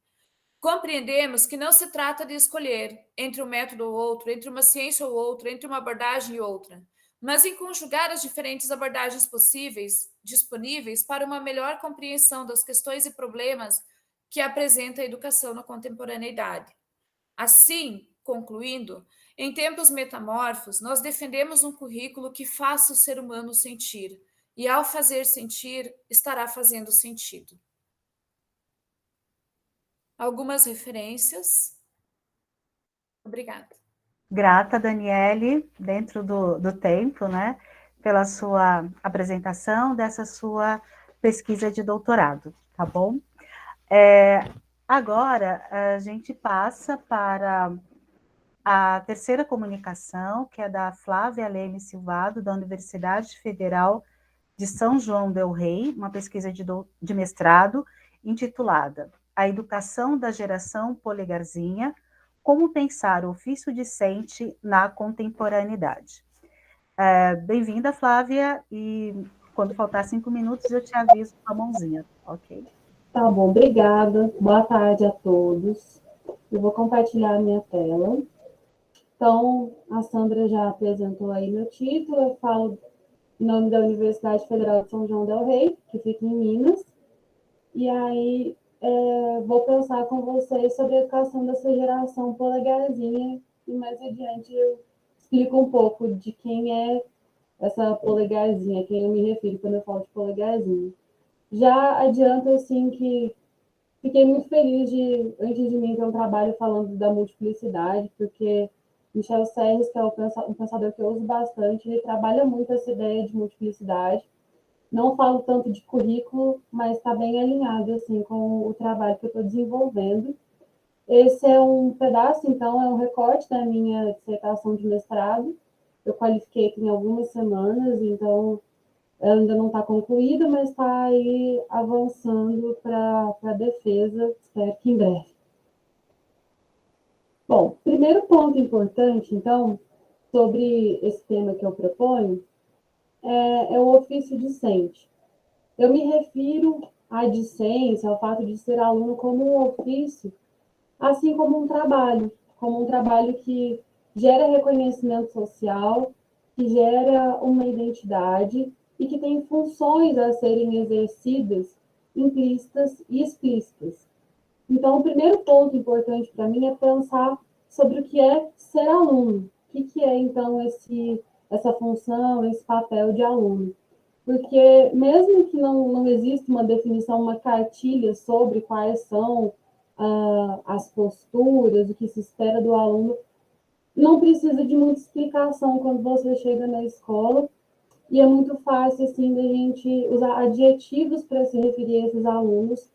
Compreendemos que não se trata de escolher entre um método ou outro, entre uma ciência ou outra, entre uma abordagem e outra, mas em conjugar as diferentes abordagens possíveis, disponíveis para uma melhor compreensão das questões e problemas que apresenta a educação na contemporaneidade. Assim, concluindo, em tempos metamorfos, nós defendemos um currículo que faça o ser humano sentir, e ao fazer sentir, estará fazendo sentido. Algumas referências. Obrigada. Grata, Daniele, dentro do tempo, né, pela sua apresentação dessa sua pesquisa de doutorado, tá bom? Agora, a gente passa para a terceira comunicação, que é da Flávia Leme Silvado, da Universidade Federal de São João del Rei, uma pesquisa de mestrado intitulada A Educação da Geração Polegarzinha, como pensar o ofício discente na contemporaneidade. Bem-vinda, Flávia, e quando faltar 5 minutos eu te aviso com a mãozinha, ok? Tá bom, obrigada. Boa tarde a todos. Eu vou compartilhar a minha tela. Então, a Sandra já apresentou aí meu título. Eu falo em nome da Universidade Federal de São João del Rei, que fica em Minas. E aí, vou pensar com vocês sobre a educação dessa geração polegarzinha, e mais adiante eu explico um pouco de quem é essa polegarzinha, a quem eu me refiro quando eu falo de polegarzinha. Já adianto, assim, que fiquei muito feliz de, antes de mim, ter um trabalho falando da multiplicidade, porque Michel Serres, que é um pensador que eu uso bastante, ele trabalha muito essa ideia de multiplicidade. Não falo tanto de currículo, mas está bem alinhado assim, com o trabalho que eu estou desenvolvendo. Esse é um pedaço, então, é um recorte da minha dissertação de mestrado. Eu qualifiquei em algumas semanas, então ela ainda não está concluída, mas está aí avançando para a defesa, espero que em breve. Bom, primeiro ponto importante, então, sobre esse tema que eu proponho, é o ofício discente. Eu me refiro à discência, ao fato de ser aluno como um ofício, assim como um trabalho que gera reconhecimento social, que gera uma identidade e que tem funções a serem exercidas, implícitas e explícitas. Então, o primeiro ponto importante para mim é pensar sobre o que é ser aluno. O que é, então, essa função, esse papel de aluno? Porque mesmo que não exista uma definição, uma cartilha sobre quais são as posturas, o que se espera do aluno, não precisa de muita explicação quando você chega na escola, e é muito fácil assim da gente usar adjetivos para se referir a esses alunos,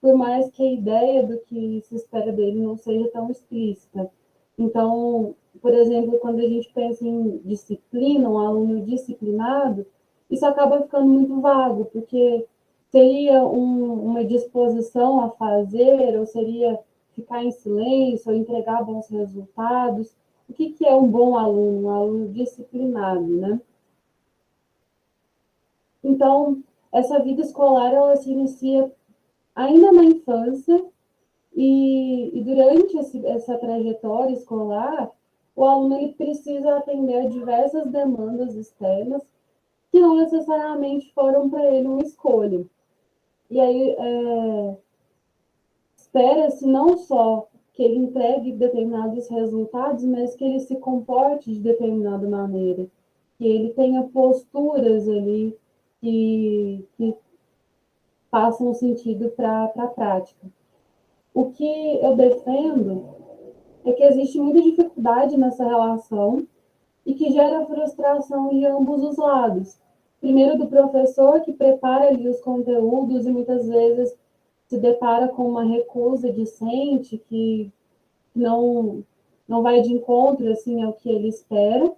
por mais que a ideia do que se espera dele não seja tão explícita. Então, por exemplo, quando a gente pensa em disciplina, um aluno disciplinado, isso acaba ficando muito vago, porque seria uma disposição a fazer, ou seria ficar em silêncio, ou entregar bons resultados. O que é um bom aluno? Um aluno disciplinado, né? Então, essa vida escolar, ela se inicia ainda na infância, e durante essa trajetória escolar, o aluno ele precisa atender a diversas demandas externas que não necessariamente foram para ele uma escolha. E aí, espera-se não só que ele entregue determinados resultados, mas que ele se comporte de determinada maneira, que ele tenha posturas ali que façam sentido para a prática. O que eu defendo é que existe muita dificuldade nessa relação e que gera frustração de ambos os lados. Primeiro do professor, que prepara ali os conteúdos e muitas vezes se depara com uma recusa discente que não vai de encontro assim ao que ele espera,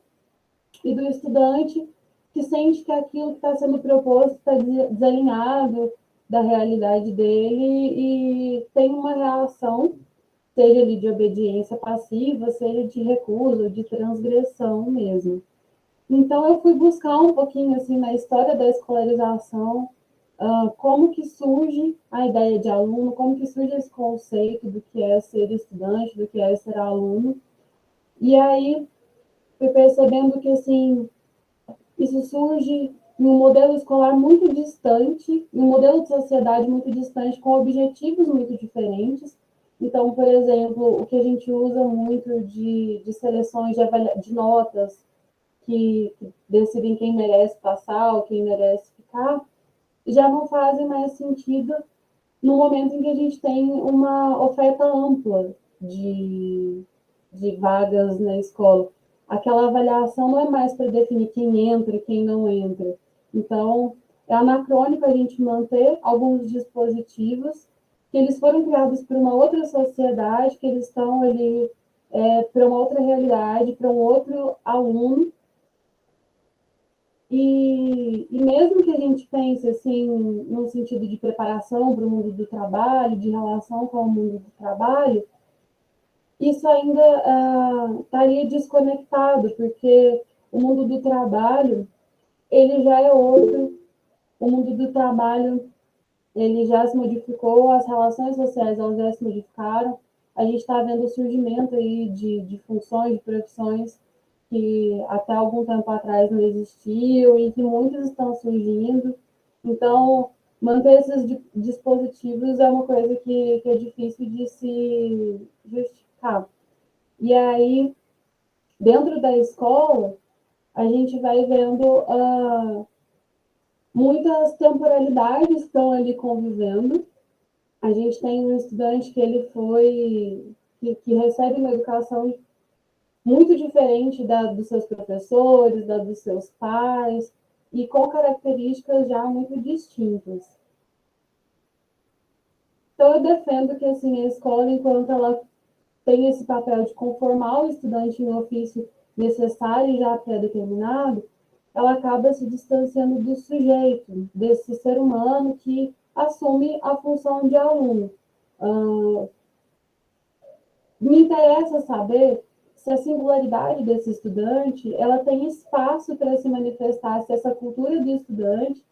e do estudante, que sente que aquilo que está sendo proposto está desalinhado da realidade dele e tem uma reação, seja ali de obediência passiva, seja de recusa, de transgressão mesmo. Então, eu fui buscar um pouquinho assim na história da escolarização, como que surge a ideia de aluno, como que surge esse conceito do que é ser estudante, do que é ser aluno. E aí, fui percebendo que, assim, isso surge em um modelo escolar muito distante, em um modelo de sociedade muito distante, com objetivos muito diferentes. Então, por exemplo, o que a gente usa muito de seleções de notas que decidem quem merece passar ou quem merece ficar, já não fazem mais sentido no momento em que a gente tem uma oferta ampla de vagas na escola. Aquela avaliação não é mais para definir quem entra e quem não entra. Então, é anacrônico a gente manter alguns dispositivos que eles foram criados por uma outra sociedade, que eles estão ali para uma outra realidade, para um outro aluno. E mesmo que a gente pense assim, no sentido de preparação para o mundo do trabalho, de relação com o mundo do trabalho, isso ainda estaria desconectado, porque o mundo do trabalho, ele já é outro, o mundo do trabalho, ele já se modificou, as relações sociais, elas já se modificaram, a gente está vendo o surgimento aí de funções, de profissões que até algum tempo atrás não existiam e que muitas estão surgindo. Então, manter esses dispositivos é uma coisa que é difícil de se justificar. E aí, dentro da escola, a gente vai vendo muitas temporalidades estão ali convivendo. A gente tem um estudante que ele que recebe uma educação muito diferente dos seus professores, da dos seus pais, e com características já muito distintas. Então, eu defendo que assim, a escola, enquanto ela tem esse papel de conformar o estudante em um ofício necessário já pré-determinado, ela acaba se distanciando do sujeito, desse ser humano que assume a função de aluno. Me interessa saber se a singularidade desse estudante ela tem espaço para se manifestar, se essa cultura do estudante,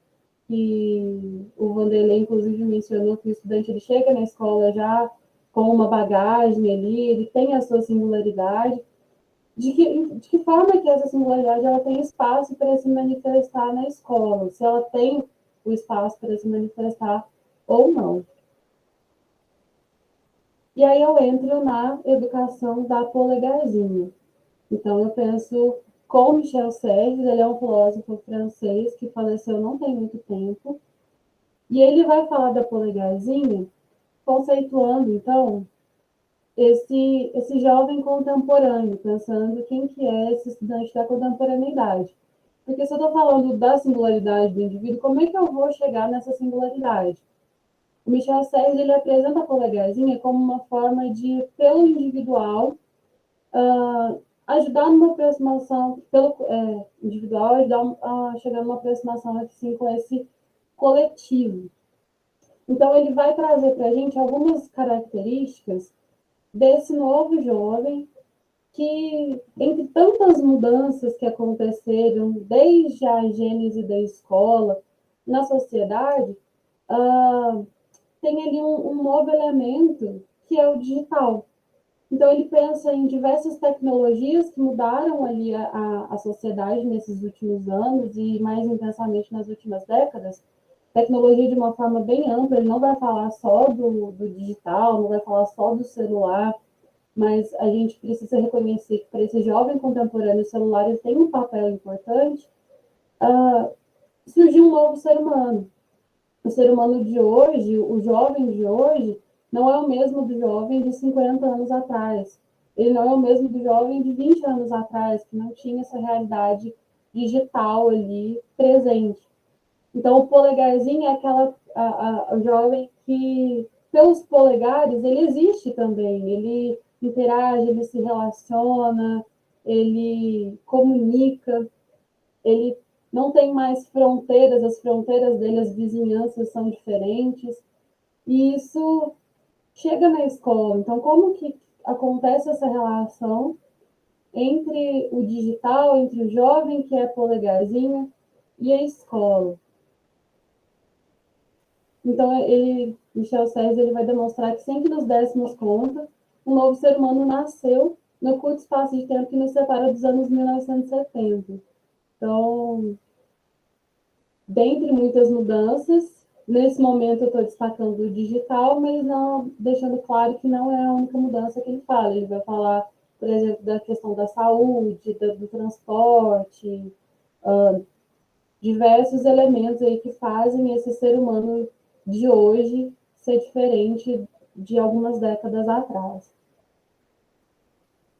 que o Vanderlei, inclusive, mencionou que o estudante ele chega na escola já com uma bagagem ali, ele tem a sua singularidade, de que forma que essa singularidade ela tem espaço para se manifestar na escola, se ela tem o espaço para se manifestar ou não. E aí eu entro na educação da polegarzinha. Então, eu penso com Michel Serres, ele é um filósofo francês que faleceu não tem muito tempo, e ele vai falar da polegarzinha conceituando, então, esse jovem contemporâneo, pensando quem que é esse estudante da contemporaneidade. Porque se eu estou falando da singularidade do indivíduo, como é que eu vou chegar nessa singularidade? O Michel Serres, ele apresenta a polegarzinha como uma forma de, pelo individual, ajudar numa aproximação, pelo individual, ajudar a chegar numa aproximação assim, com esse coletivo. Então, ele vai trazer para a gente algumas características desse novo jovem que, entre tantas mudanças que aconteceram desde a gênese da escola, na sociedade, tem ali um novo elemento que é o digital. Então, ele pensa em diversas tecnologias que mudaram ali a sociedade nesses últimos anos e mais intensamente nas últimas décadas. Tecnologia de uma forma bem ampla, ele não vai falar só do digital, não vai falar só do celular, mas a gente precisa reconhecer que para esse jovem contemporâneo, o celular ele tem um papel importante. Surgiu um novo ser humano. O ser humano de hoje, o jovem de hoje, não é o mesmo do jovem de 50 anos atrás. Ele não é o mesmo do jovem de 20 anos atrás, que não tinha essa realidade digital ali presente. Então, o polegarzinho é o jovem que, pelos polegares, ele existe também. Ele interage, ele se relaciona, ele comunica, ele não tem mais fronteiras, as fronteiras dele, as vizinhanças são diferentes. E isso chega na escola. Então, como que acontece essa relação entre o digital, entre o jovem que é polegarzinho e a escola? Então, Michel Serres, ele vai demonstrar que sem que nos dessemos conta, um novo ser humano nasceu no curto espaço de tempo que nos separa dos anos 1970. Então, dentre muitas mudanças, nesse momento eu estou destacando o digital, mas não deixando claro que não é a única mudança que ele fala. Ele vai falar, por exemplo, da questão da saúde, do transporte, diversos elementos aí que fazem esse ser humano de hoje ser diferente de algumas décadas atrás.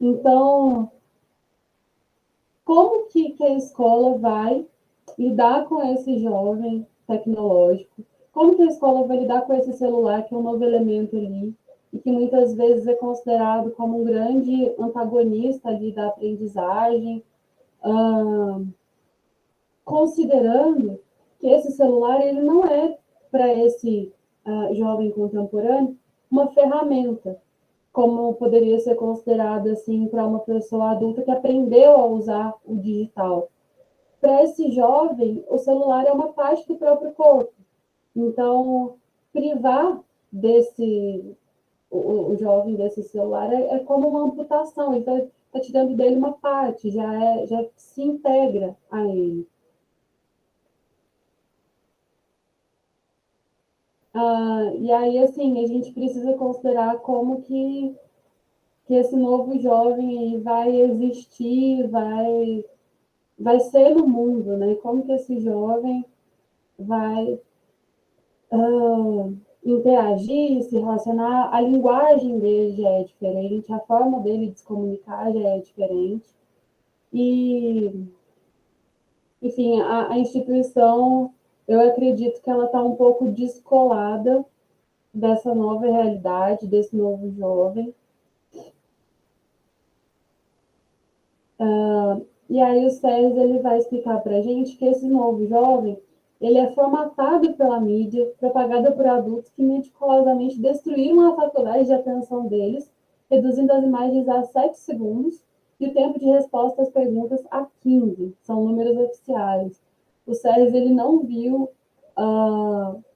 Então, como que a escola vai lidar com esse jovem tecnológico? Como que a escola vai lidar com esse celular, que é um novo elemento ali, e que muitas vezes é considerado como um grande antagonista ali da aprendizagem, considerando que esse celular ele não é, para esse jovem contemporâneo, uma ferramenta, como poderia ser considerado assim para uma pessoa adulta que aprendeu a usar o digital. Para esse jovem, o celular é uma parte do próprio corpo. Então, privar o jovem desse celular é como uma amputação. Então, está tirando dele uma parte, já se integra a ele. E aí, assim, a gente precisa considerar como que esse novo jovem aí vai existir, vai ser no mundo, né? Como que esse jovem vai interagir, se relacionar, a linguagem dele já é diferente, a forma dele de se comunicar já é diferente. E, enfim, a instituição, eu acredito que ela está um pouco descolada dessa nova realidade, desse novo jovem. E aí o SES ele vai explicar para a gente que esse novo jovem ele é formatado pela mídia, propagada por adultos que meticulosamente destruíram a faculdade de atenção deles, reduzindo as imagens a 7 segundos e o tempo de resposta às perguntas a 15. São números oficiais. O SES ele não viu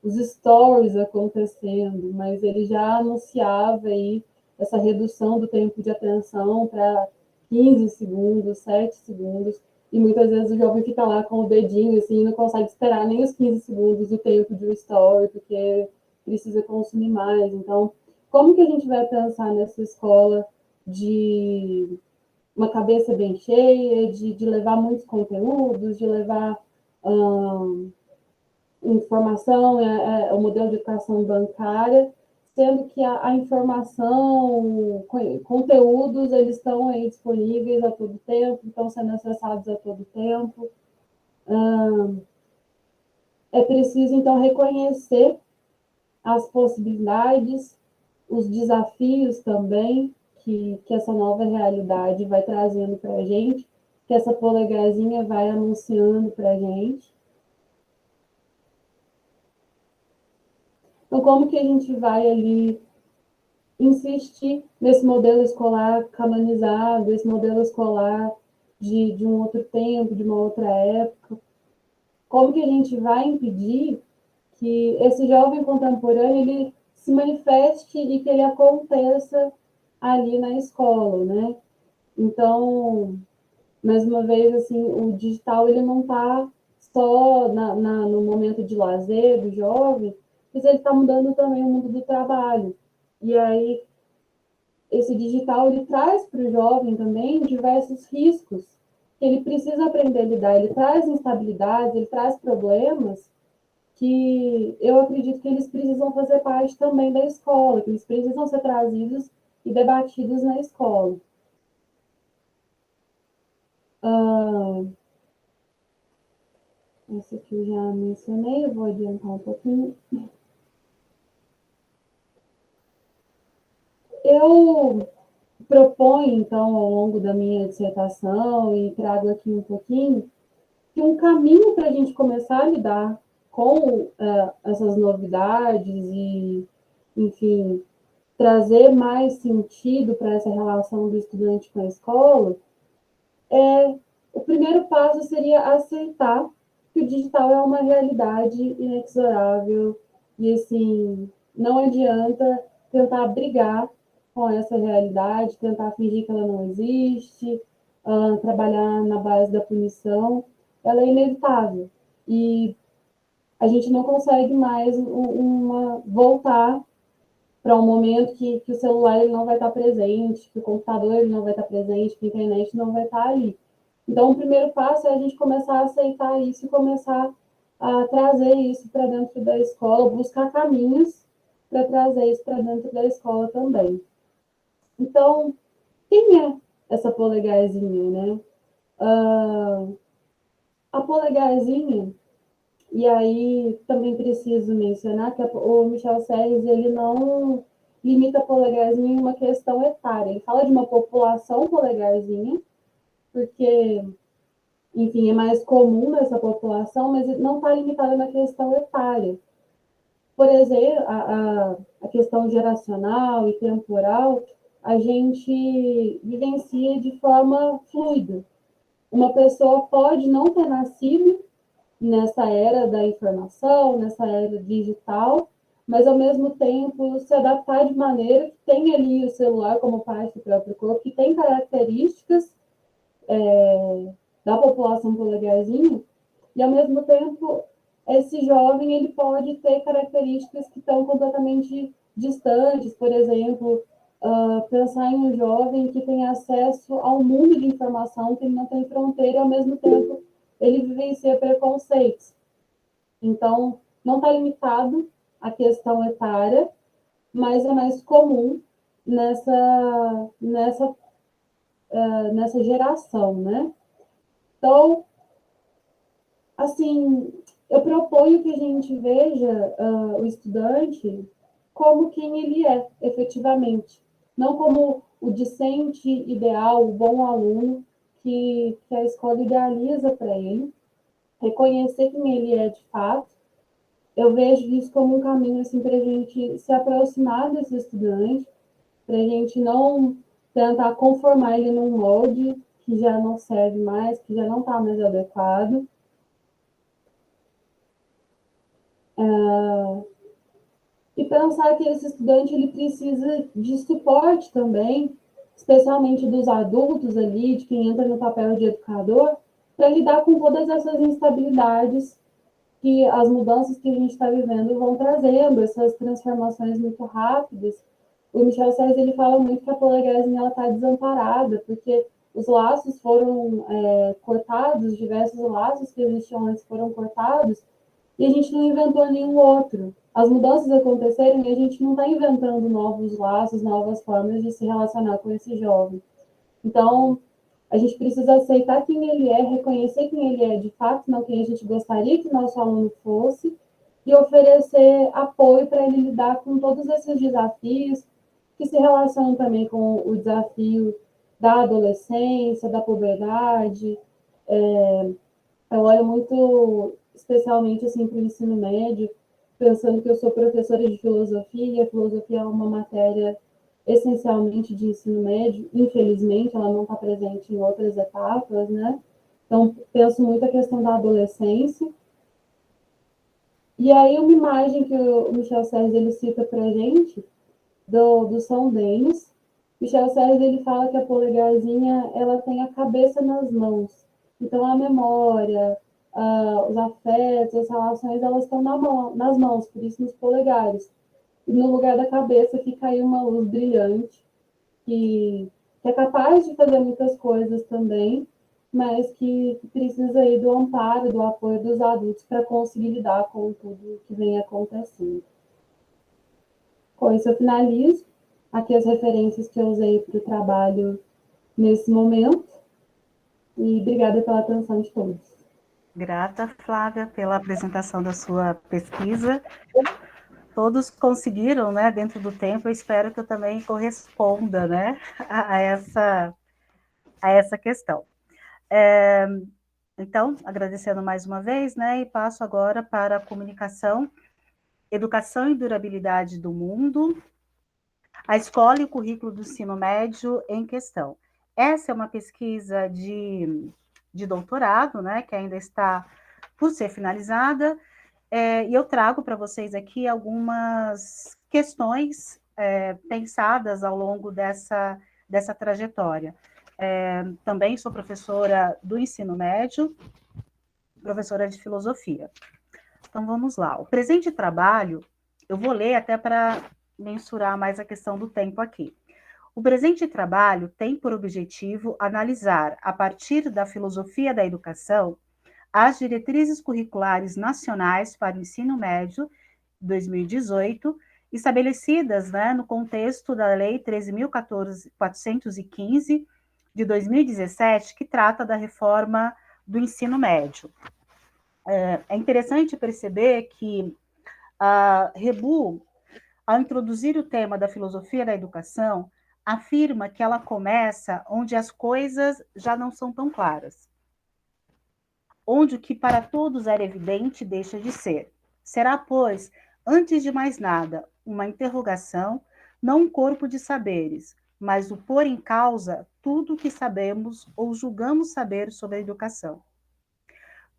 os stories acontecendo, mas ele já anunciava aí essa redução do tempo de atenção para 15 segundos, 7 segundos, e muitas vezes o jovem fica lá com o dedinho assim, e não consegue esperar nem os 15 segundos do tempo de um story, porque precisa consumir mais. Então, como que a gente vai pensar nessa escola de uma cabeça bem cheia, de levar muitos conteúdos, de levar informação, o modelo de educação bancária, sendo que a informação, conteúdos, eles estão aí disponíveis a todo tempo, estão sendo acessados a todo tempo. É preciso, então, reconhecer as possibilidades, os desafios também que essa nova realidade vai trazendo para a gente, que essa polegarzinha vai anunciando para a gente. Então, como que a gente vai ali insistir nesse modelo escolar canonizado, esse modelo escolar de um outro tempo, de uma outra época? Como que a gente vai impedir que esse jovem contemporâneo ele se manifeste e que ele aconteça ali na escola, né? Então, mais uma vez, assim, o digital ele não está só no momento de lazer do jovem, mas ele está mudando também o mundo do trabalho. E aí, esse digital ele traz para o jovem também diversos riscos que ele precisa aprender a lidar. Ele traz instabilidades, ele traz problemas que eu acredito que eles precisam fazer parte também da escola, que eles precisam ser trazidos e debatidos na escola. Esse aqui eu já mencionei, eu vou adiantar um pouquinho. Eu proponho, então, ao longo da minha dissertação, e trago aqui um pouquinho, que um caminho para a gente começar a lidar com essas novidades e, enfim, trazer mais sentido para essa relação do estudante com a escola, o primeiro passo seria aceitar que o digital é uma realidade inexorável e, assim, não adianta tentar brigar com essa realidade, tentar fingir que ela não existe, trabalhar na base da punição, ela é inevitável. E a gente não consegue mais voltar para um momento que o celular ele não vai estar presente, que o computador ele não vai estar presente, que a internet não vai estar ali. Então, o primeiro passo é a gente começar a aceitar isso e começar a trazer isso para dentro da escola, buscar caminhos para trazer isso para dentro da escola também. Então, quem é essa polegarzinha, né? A polegarzinha, e aí também preciso mencionar que o Michel Serres, ele não limita a polegarzinha em uma questão etária. Ele fala de uma população polegarzinha, porque, enfim, é mais comum nessa população, mas não está limitada na questão etária. Por exemplo, a questão geracional e temporal, a gente vivencia de forma fluida. Uma pessoa pode não ter nascido nessa era da informação, nessa era digital, mas ao mesmo tempo se adaptar de maneira que tem ali o celular como parte do próprio corpo, que tem características da população polegarzinha, e ao mesmo tempo esse jovem ele pode ter características que estão completamente distantes, por exemplo, pensar em um jovem que tem acesso ao mundo de informação, que ele não tem fronteira, e ao mesmo tempo ele vivencia preconceitos. Então, não está limitado à questão etária, mas é mais comum nessa geração, né? Então, assim, eu proponho que a gente veja o estudante como quem ele é, efetivamente. Não como o discente ideal, o bom aluno que a escola idealiza para ele. Reconhecer quem ele é de fato. Eu vejo isso como um caminho assim, para a gente se aproximar desse estudante, para a gente não tentar conformar ele num molde que já não serve mais, que já não está mais adequado. E pensar que esse estudante ele precisa de suporte também, especialmente dos adultos ali, de quem entra no papel de educador, para lidar com todas essas instabilidades que as mudanças que a gente está vivendo vão trazendo, essas transformações muito rápidas. O Michel Serres ele fala muito que a polegazinha está desamparada, porque os laços foram cortados, diversos laços que existiam antes foram cortados, e a gente não inventou nenhum outro. As mudanças aconteceram e a gente não está inventando novos laços, novas formas de se relacionar com esse jovem. Então, a gente precisa aceitar quem ele é, reconhecer quem ele é de fato, não quem a gente gostaria que nosso aluno fosse, e oferecer apoio para ele lidar com todos esses desafios, que se relacionam também com o desafio da adolescência, da puberdade. Eu olho muito, especialmente assim, para o ensino médio, pensando que eu sou professora de filosofia, e a filosofia é uma matéria essencialmente de ensino médio, infelizmente, ela não está presente em outras etapas, né? Então, penso muito a questão da adolescência. E aí, uma imagem que o Michel Serres ele cita para a gente, do São Denis. Michel Serres ele fala que a polegarzinha ela tem a cabeça nas mãos. Então, a memória, os afetos, as relações, elas estão nas mãos, por isso nos polegares. E no lugar da cabeça fica aí uma luz brilhante, que é capaz de fazer muitas coisas também, mas que precisa aí do amparo, do apoio dos adultos para conseguir lidar com tudo que vem acontecendo. Com isso eu finalizo. Aqui as referências que eu usei para o trabalho nesse momento. E obrigada pela atenção de todos. Grata, Flávia, pela apresentação da sua pesquisa. Todos conseguiram, né, dentro do tempo, eu espero que eu também corresponda, né, a essa questão. Então, agradecendo mais uma vez, né, e passo agora para a comunicação, educação e durabilidade do mundo, a escola e o currículo do ensino médio em questão. Essa é uma pesquisa de doutorado, né, que ainda está por ser finalizada, e eu trago para vocês aqui algumas questões pensadas ao longo dessa trajetória. Também sou professora do ensino médio, professora de filosofia. Então, vamos lá. O presente trabalho, eu vou ler até para mensurar mais a questão do tempo aqui. O presente trabalho tem por objetivo analisar, a partir da filosofia da educação, as diretrizes curriculares nacionais para o ensino médio 2018, estabelecidas, né, no contexto da Lei 13.415 de 2017, que trata da reforma do ensino médio. É interessante perceber que a Rebu, ao introduzir o tema da filosofia da educação, afirma que ela começa onde as coisas já não são tão claras, onde o que para todos era evidente deixa de ser. Será, pois, antes de mais nada, uma interrogação, não um corpo de saberes, mas o pôr em causa tudo o que sabemos ou julgamos saber sobre a educação.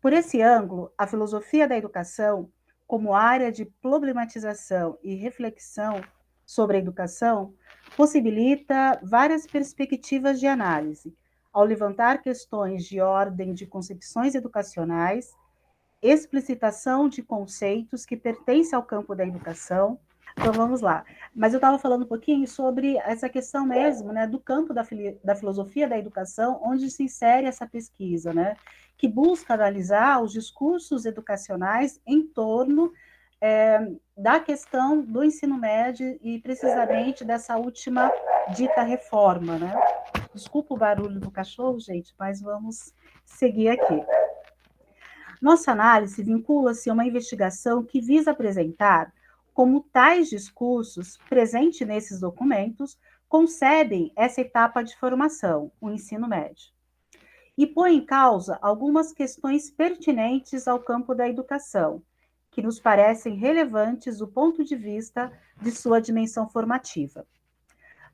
Por esse ângulo, a filosofia da educação, como área de problematização e reflexão sobre a educação, possibilita várias perspectivas de análise, ao levantar questões de ordem de concepções educacionais, explicitação de conceitos que pertencem ao campo da educação. Então, vamos lá. Mas eu estava falando um pouquinho sobre essa questão mesmo, né, do campo da filosofia da educação, onde se insere essa pesquisa, né, que busca analisar os discursos educacionais em torno da questão do ensino médio e, precisamente, dessa última dita reforma, né? Desculpa o barulho do cachorro, gente, mas vamos seguir aqui. Nossa análise vincula-se a uma investigação que visa apresentar como tais discursos, presentes nesses documentos, concebem essa etapa de formação, o ensino médio, e põe em causa algumas questões pertinentes ao campo da educação, que nos parecem relevantes do ponto de vista de sua dimensão formativa.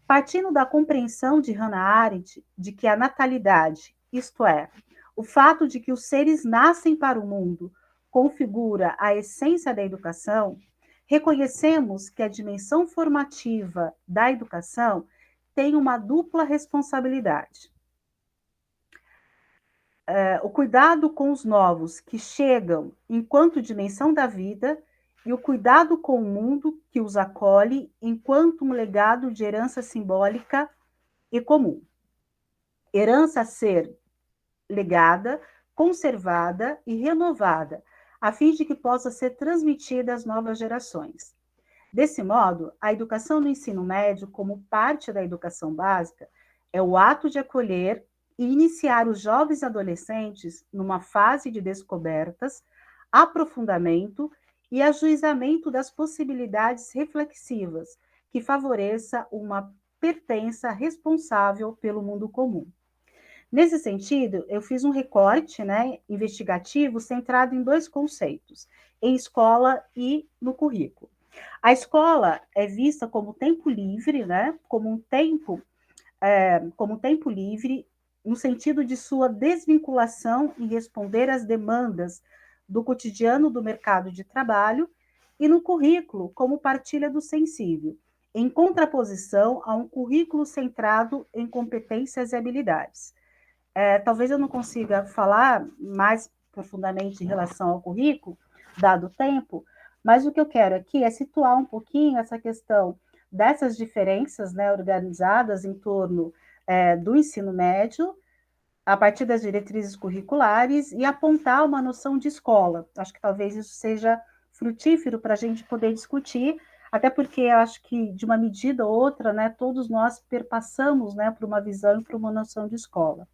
Partindo da compreensão de Hannah Arendt de que a natalidade, isto é, o fato de que os seres nascem para o mundo, configura a essência da educação, reconhecemos que a dimensão formativa da educação tem uma dupla responsabilidade. O cuidado com os novos que chegam enquanto dimensão da vida e o cuidado com o mundo que os acolhe enquanto um legado de herança simbólica e comum. Herança a ser legada, conservada e renovada, a fim de que possa ser transmitida às novas gerações. Desse modo, a educação no ensino médio, como parte da educação básica, é o ato de acolher e iniciar os jovens e adolescentes numa fase de descobertas, aprofundamento e ajuizamento das possibilidades reflexivas, que favoreça uma pertença responsável pelo mundo comum. Nesse sentido, eu fiz um recorte, né, investigativo centrado em dois conceitos, em escola e no currículo. A escola é vista como tempo livre, né, como tempo livre, no sentido de sua desvinculação em responder às demandas do cotidiano do mercado de trabalho, e no currículo como partilha do sensível, em contraposição a um currículo centrado em competências e habilidades. Talvez eu não consiga falar mais profundamente em relação ao currículo, dado o tempo, mas o que eu quero aqui é situar um pouquinho essa questão dessas diferenças, né, organizadas em torno do ensino médio, a partir das diretrizes curriculares, e apontar uma noção de escola. Acho que talvez isso seja frutífero para a gente poder discutir, até porque eu acho que, de uma medida ou outra, né, todos nós perpassamos, né, por uma visão e por uma noção de escola.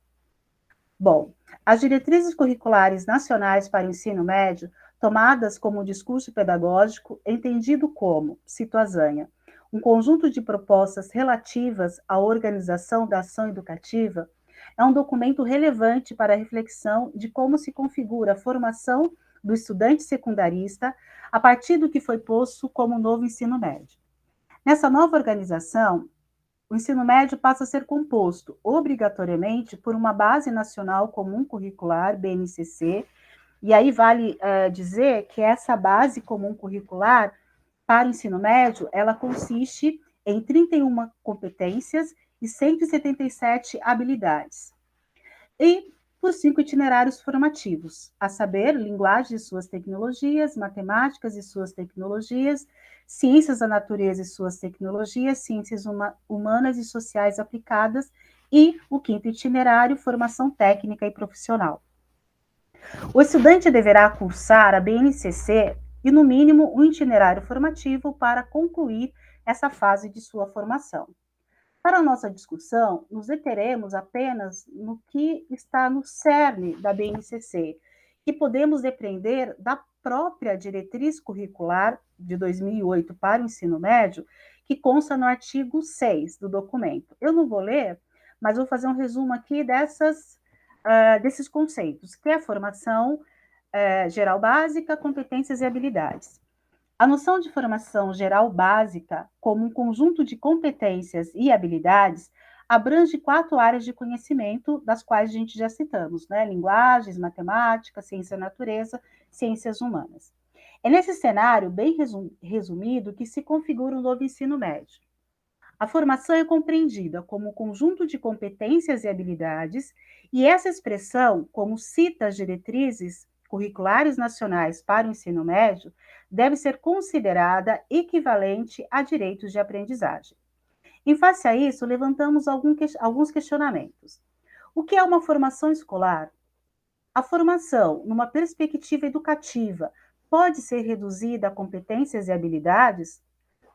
Bom, as diretrizes curriculares nacionais para o ensino médio, tomadas como discurso pedagógico, entendido como, cito a Zanha, um conjunto de propostas relativas à organização da ação educativa, é um documento relevante para a reflexão de como se configura a formação do estudante secundarista a partir do que foi posto como novo ensino médio. Nessa nova organização, o ensino médio passa a ser composto, obrigatoriamente, por uma Base Nacional Comum Curricular, BNCC, e aí vale dizer que essa Base Comum Curricular para o ensino médio, ela consiste em 31 competências e 177 habilidades. E por 5 itinerários formativos, a saber, linguagem e suas tecnologias, matemáticas e suas tecnologias, ciências da natureza e suas tecnologias, ciências humanas e sociais aplicadas, e o 5º itinerário, formação técnica e profissional. O estudante deverá cursar a BNCC e, no mínimo, um itinerário formativo para concluir essa fase de sua formação. Para a nossa discussão, nos deteremos apenas no que está no cerne da BNCC, que podemos depreender da própria diretriz curricular de 2008 para o ensino médio, que consta no artigo 6 do documento. Eu não vou ler, mas vou fazer um resumo aqui desses conceitos, que é a formação geral básica, competências e habilidades. A noção de formação geral básica, como um conjunto de competências e habilidades, abrange 4 áreas de conhecimento, das quais a gente já citamos, né? Linguagens, matemática, ciência da natureza, ciências humanas. É nesse cenário bem resumido que se configura o novo ensino médio. A formação é compreendida como um conjunto de competências e habilidades, e essa expressão, como cita as diretrizes curriculares nacionais para o ensino médio deve ser considerada equivalente a direitos de aprendizagem. Em face a isso, levantamos alguns questionamentos. O que é uma formação escolar? A formação, numa perspectiva educativa, pode ser reduzida a competências e habilidades?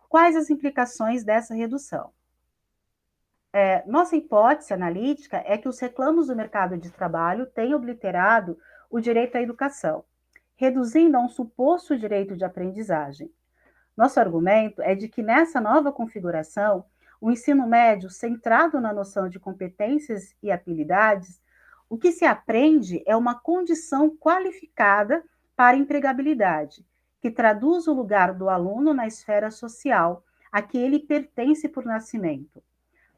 Quais as implicações dessa redução? Nossa hipótese analítica é que os reclamos do mercado de trabalho têm obliterado o direito à educação, reduzindo a um suposto direito de aprendizagem. Nosso argumento é de que nessa nova configuração, o ensino médio centrado na noção de competências e habilidades, o que se aprende é uma condição qualificada para a empregabilidade, que traduz o lugar do aluno na esfera social, a que ele pertence por nascimento,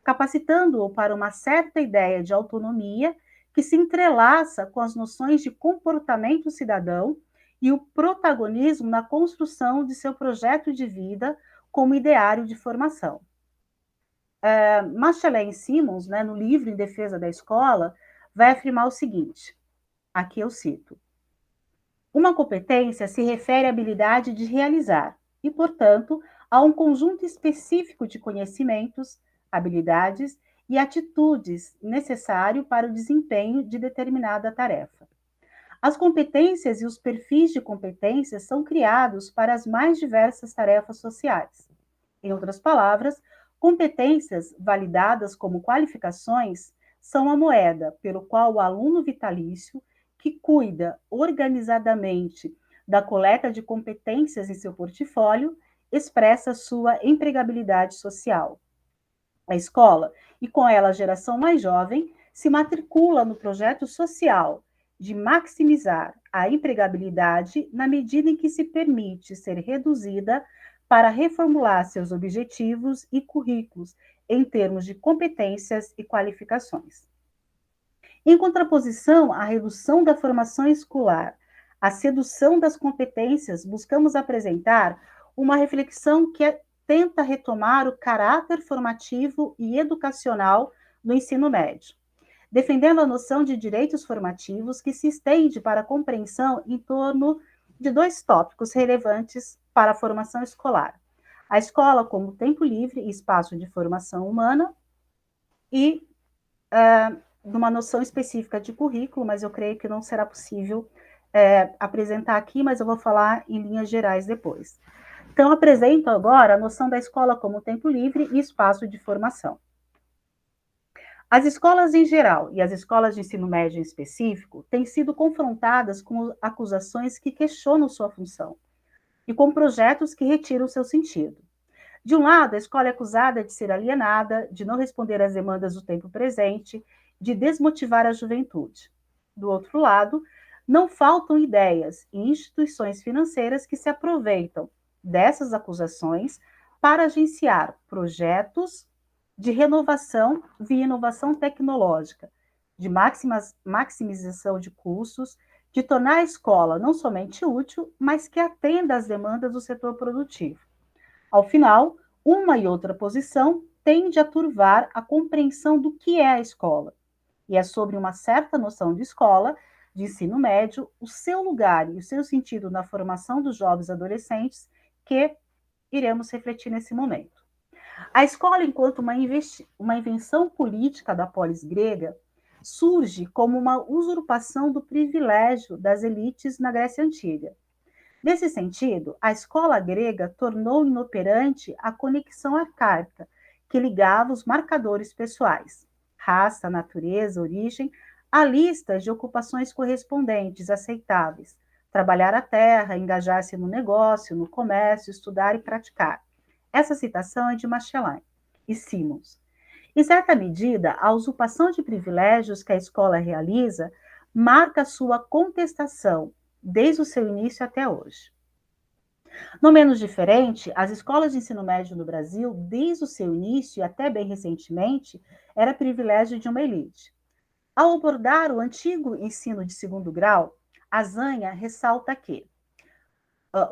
capacitando-o para uma certa ideia de autonomia que se entrelaça com as noções de comportamento cidadão e o protagonismo na construção de seu projeto de vida como ideário de formação. Machelin Simons, no livro Em Defesa da Escola, vai afirmar o seguinte, aqui eu cito: uma competência se refere à habilidade de realizar e, portanto, a um conjunto específico de conhecimentos, habilidades e atitudes necessário para o desempenho de determinada tarefa. As competências e os perfis de competências são criados para as mais diversas tarefas sociais. Em outras palavras, competências validadas como qualificações são a moeda pelo qual o aluno vitalício, que cuida organizadamente da coleta de competências em seu portfólio, expressa sua empregabilidade social. A escola, e com ela a geração mais jovem, se matricula no projeto social de maximizar a empregabilidade na medida em que se permite ser reduzida para reformular seus objetivos e currículos em termos de competências e qualificações. Em contraposição à redução da formação escolar, à sedução das competências, buscamos apresentar uma reflexão que tenta retomar o caráter formativo e educacional no ensino médio, defendendo a noção de direitos formativos que se estende para a compreensão em torno de dois tópicos relevantes para a formação escolar: a escola como tempo livre e espaço de formação humana, e numa noção específica de currículo, mas eu creio que não será possível apresentar aqui, mas eu vou falar em linhas gerais depois. Então, apresento agora a noção da escola como tempo livre e espaço de formação. As escolas em geral e as escolas de ensino médio em específico têm sido confrontadas com acusações que questionam sua função e com projetos que retiram seu sentido. De um lado, a escola é acusada de ser alienada, de não responder às demandas do tempo presente, de desmotivar a juventude. Do outro lado, não faltam ideias e instituições financeiras que se aproveitam dessas acusações para agenciar projetos de renovação via inovação tecnológica, de maximização de custos, de tornar a escola não somente útil, mas que atenda às demandas do setor produtivo. Ao final, uma e outra posição tende a turvar a compreensão do que é a escola, e é sobre uma certa noção de escola, de ensino médio, o seu lugar e o seu sentido na formação dos jovens adolescentes que iremos refletir nesse momento. A escola, enquanto uma invenção política da polis grega, surge como uma usurpação do privilégio das elites na Grécia Antiga. Nesse sentido, a escola grega tornou inoperante a conexão arcaica que ligava os marcadores pessoais, raça, natureza, origem, a listas de ocupações correspondentes, aceitáveis, trabalhar a terra, engajar-se no negócio, no comércio, estudar e praticar. Essa citação é de Machelin e Simons. Em certa medida, a usurpação de privilégios que a escola realiza marca sua contestação desde o seu início até hoje. Não menos diferente, as escolas de ensino médio no Brasil, desde o seu início e até bem recentemente, era privilégio de uma elite. Ao abordar o antigo ensino de segundo grau, Azanha ressalta que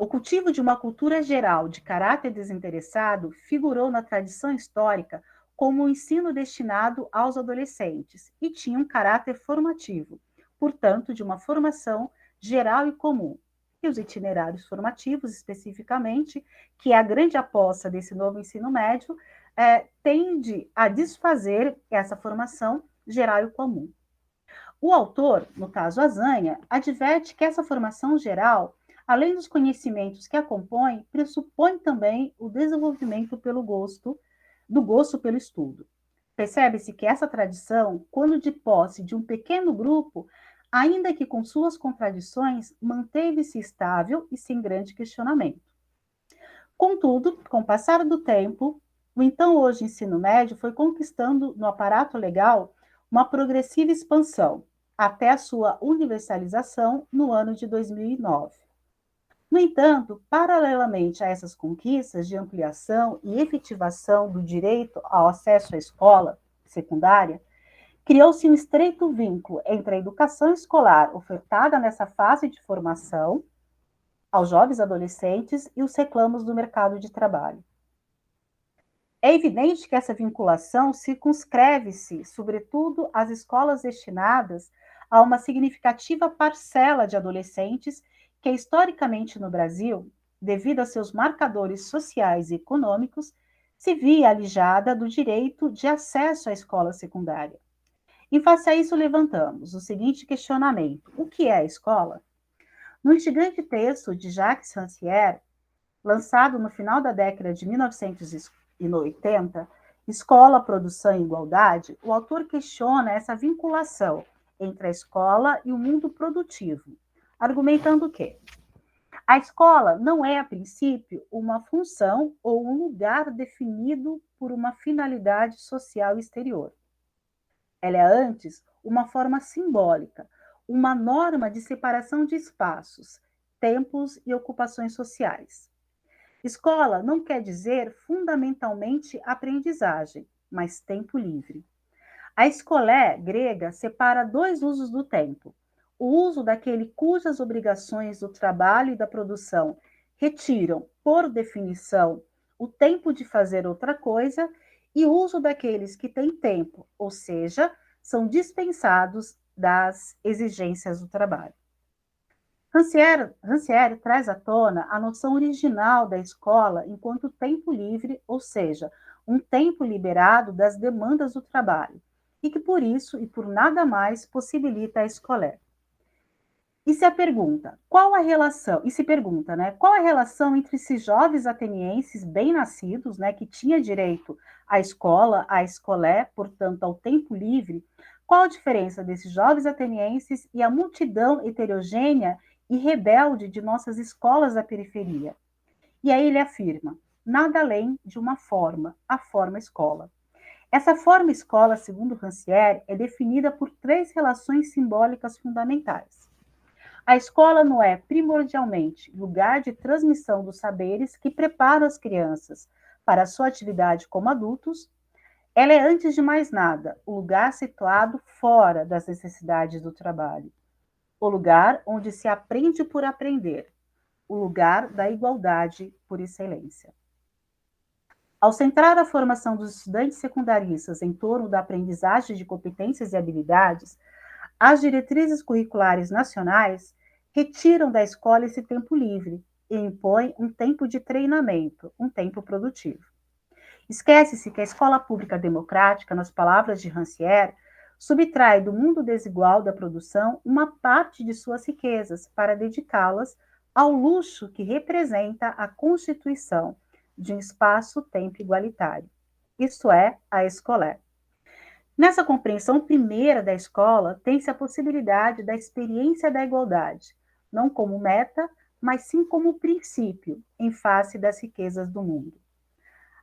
o cultivo de uma cultura geral de caráter desinteressado figurou na tradição histórica como um ensino destinado aos adolescentes e tinha um caráter formativo, portanto, de uma formação geral e comum. E os itinerários formativos, especificamente, que é a grande aposta desse novo ensino médio, tende a desfazer essa formação geral e comum. O autor, no caso Azanha, adverte que essa formação geral, além dos conhecimentos que a compõem, pressupõe também o desenvolvimento do gosto pelo estudo. Percebe-se que essa tradição, quando de posse de um pequeno grupo, ainda que com suas contradições, manteve-se estável e sem grande questionamento. Contudo, com o passar do tempo, o então hoje ensino médio foi conquistando no aparato legal uma progressiva expansão, até a sua universalização no ano de 2009. No entanto, paralelamente a essas conquistas de ampliação e efetivação do direito ao acesso à escola secundária, criou-se um estreito vínculo entre a educação escolar ofertada nessa fase de formação aos jovens adolescentes e os reclamos do mercado de trabalho. É evidente que essa vinculação circunscreve-se, sobretudo, às escolas destinadas a uma significativa parcela de adolescentes que, historicamente no Brasil, devido a seus marcadores sociais e econômicos, se via alijada do direito de acesso à escola secundária. Em face a isso, levantamos o seguinte questionamento: o que é a escola? No instigante texto de Jacques Rancière, lançado no final da década de 1980, Escola, Produção e Igualdade, o autor questiona essa vinculação entre a escola e o mundo produtivo, argumentando que a escola não é, a princípio, uma função ou um lugar definido por uma finalidade social exterior. Ela é, antes, uma forma simbólica, uma norma de separação de espaços, tempos e ocupações sociais. Escola não quer dizer fundamentalmente aprendizagem, mas tempo livre. A escolé grega separa dois usos do tempo: o uso daquele cujas obrigações do trabalho e da produção retiram, por definição, o tempo de fazer outra coisa, e o uso daqueles que têm tempo, ou seja, são dispensados das exigências do trabalho. Rancière traz à tona a noção original da escola enquanto tempo livre, ou seja, um tempo liberado das demandas do trabalho, e que por isso e por nada mais possibilita a escolé. E se pergunta, qual a relação entre esses jovens atenienses bem-nascidos, que tinha direito à escola, à escolé, portanto, ao tempo livre, qual a diferença desses jovens atenienses e a multidão heterogênea e rebelde de nossas escolas da periferia? E aí ele afirma, nada além de uma forma, a forma escola. Essa forma escola, segundo Rancière, é definida por três relações simbólicas fundamentais. A escola não é, primordialmente, lugar de transmissão dos saberes que preparam as crianças para a sua atividade como adultos. Ela é, antes de mais nada, o lugar situado fora das necessidades do trabalho. O lugar onde se aprende por aprender. O lugar da igualdade por excelência. Ao centrar a formação dos estudantes secundaristas em torno da aprendizagem de competências e habilidades, as diretrizes curriculares nacionais retiram da escola esse tempo livre e impõem um tempo de treinamento, um tempo produtivo. Esquece-se que a escola pública democrática, nas palavras de Rancière, subtrai do mundo desigual da produção uma parte de suas riquezas para dedicá-las ao luxo que representa a constituição de um espaço-tempo igualitário, isto é, a escolé. Nessa compreensão primeira da escola, tem-se a possibilidade da experiência da igualdade, não como meta, mas sim como princípio, em face das riquezas do mundo.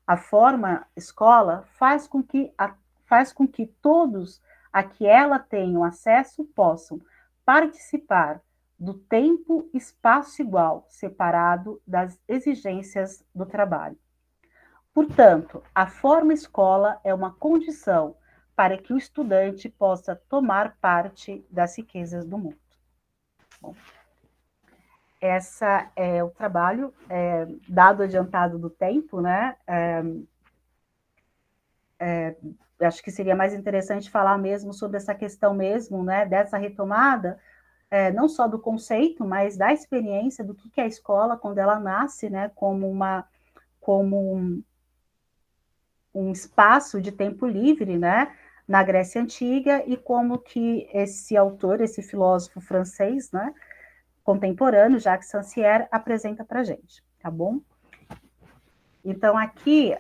A forma escola faz com que todos a que ela tenham acesso possam participar do tempo e espaço igual, separado das exigências do trabalho. Portanto, a forma escola é uma condição para que o estudante possa tomar parte das riquezas do mundo. Bom, essa é o trabalho, dado adiantado do tempo, né? Acho que seria mais interessante falar mesmo sobre essa questão mesmo, né, dessa retomada, não só do conceito, mas da experiência do que é a escola quando ela nasce, né, como um espaço de tempo livre, né, na Grécia Antiga, e como que esse autor, esse filósofo francês, né, contemporâneo, Jacques Rancière, apresenta para a gente, tá bom? Então, aqui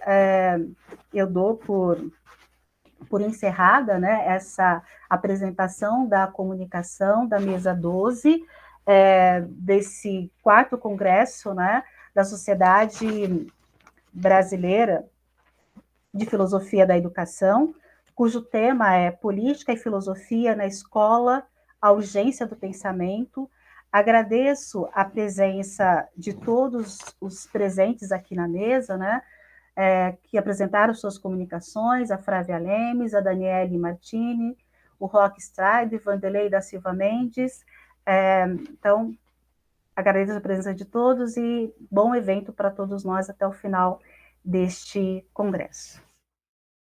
eu dou por encerrada, né, essa apresentação da comunicação da mesa 12, desse 4º congresso, né, da Sociedade Brasileira de Filosofia da Educação, cujo tema é Política e Filosofia na Escola, a Urgência do Pensamento. Agradeço a presença de todos os presentes aqui na mesa, né, que apresentaram suas comunicações, a Frávia Lemes, a Daniele Martini, o Roque Stride, Vanderlei da Silva Mendes. Então, agradeço a presença de todos e bom evento para todos nós até o final deste congresso.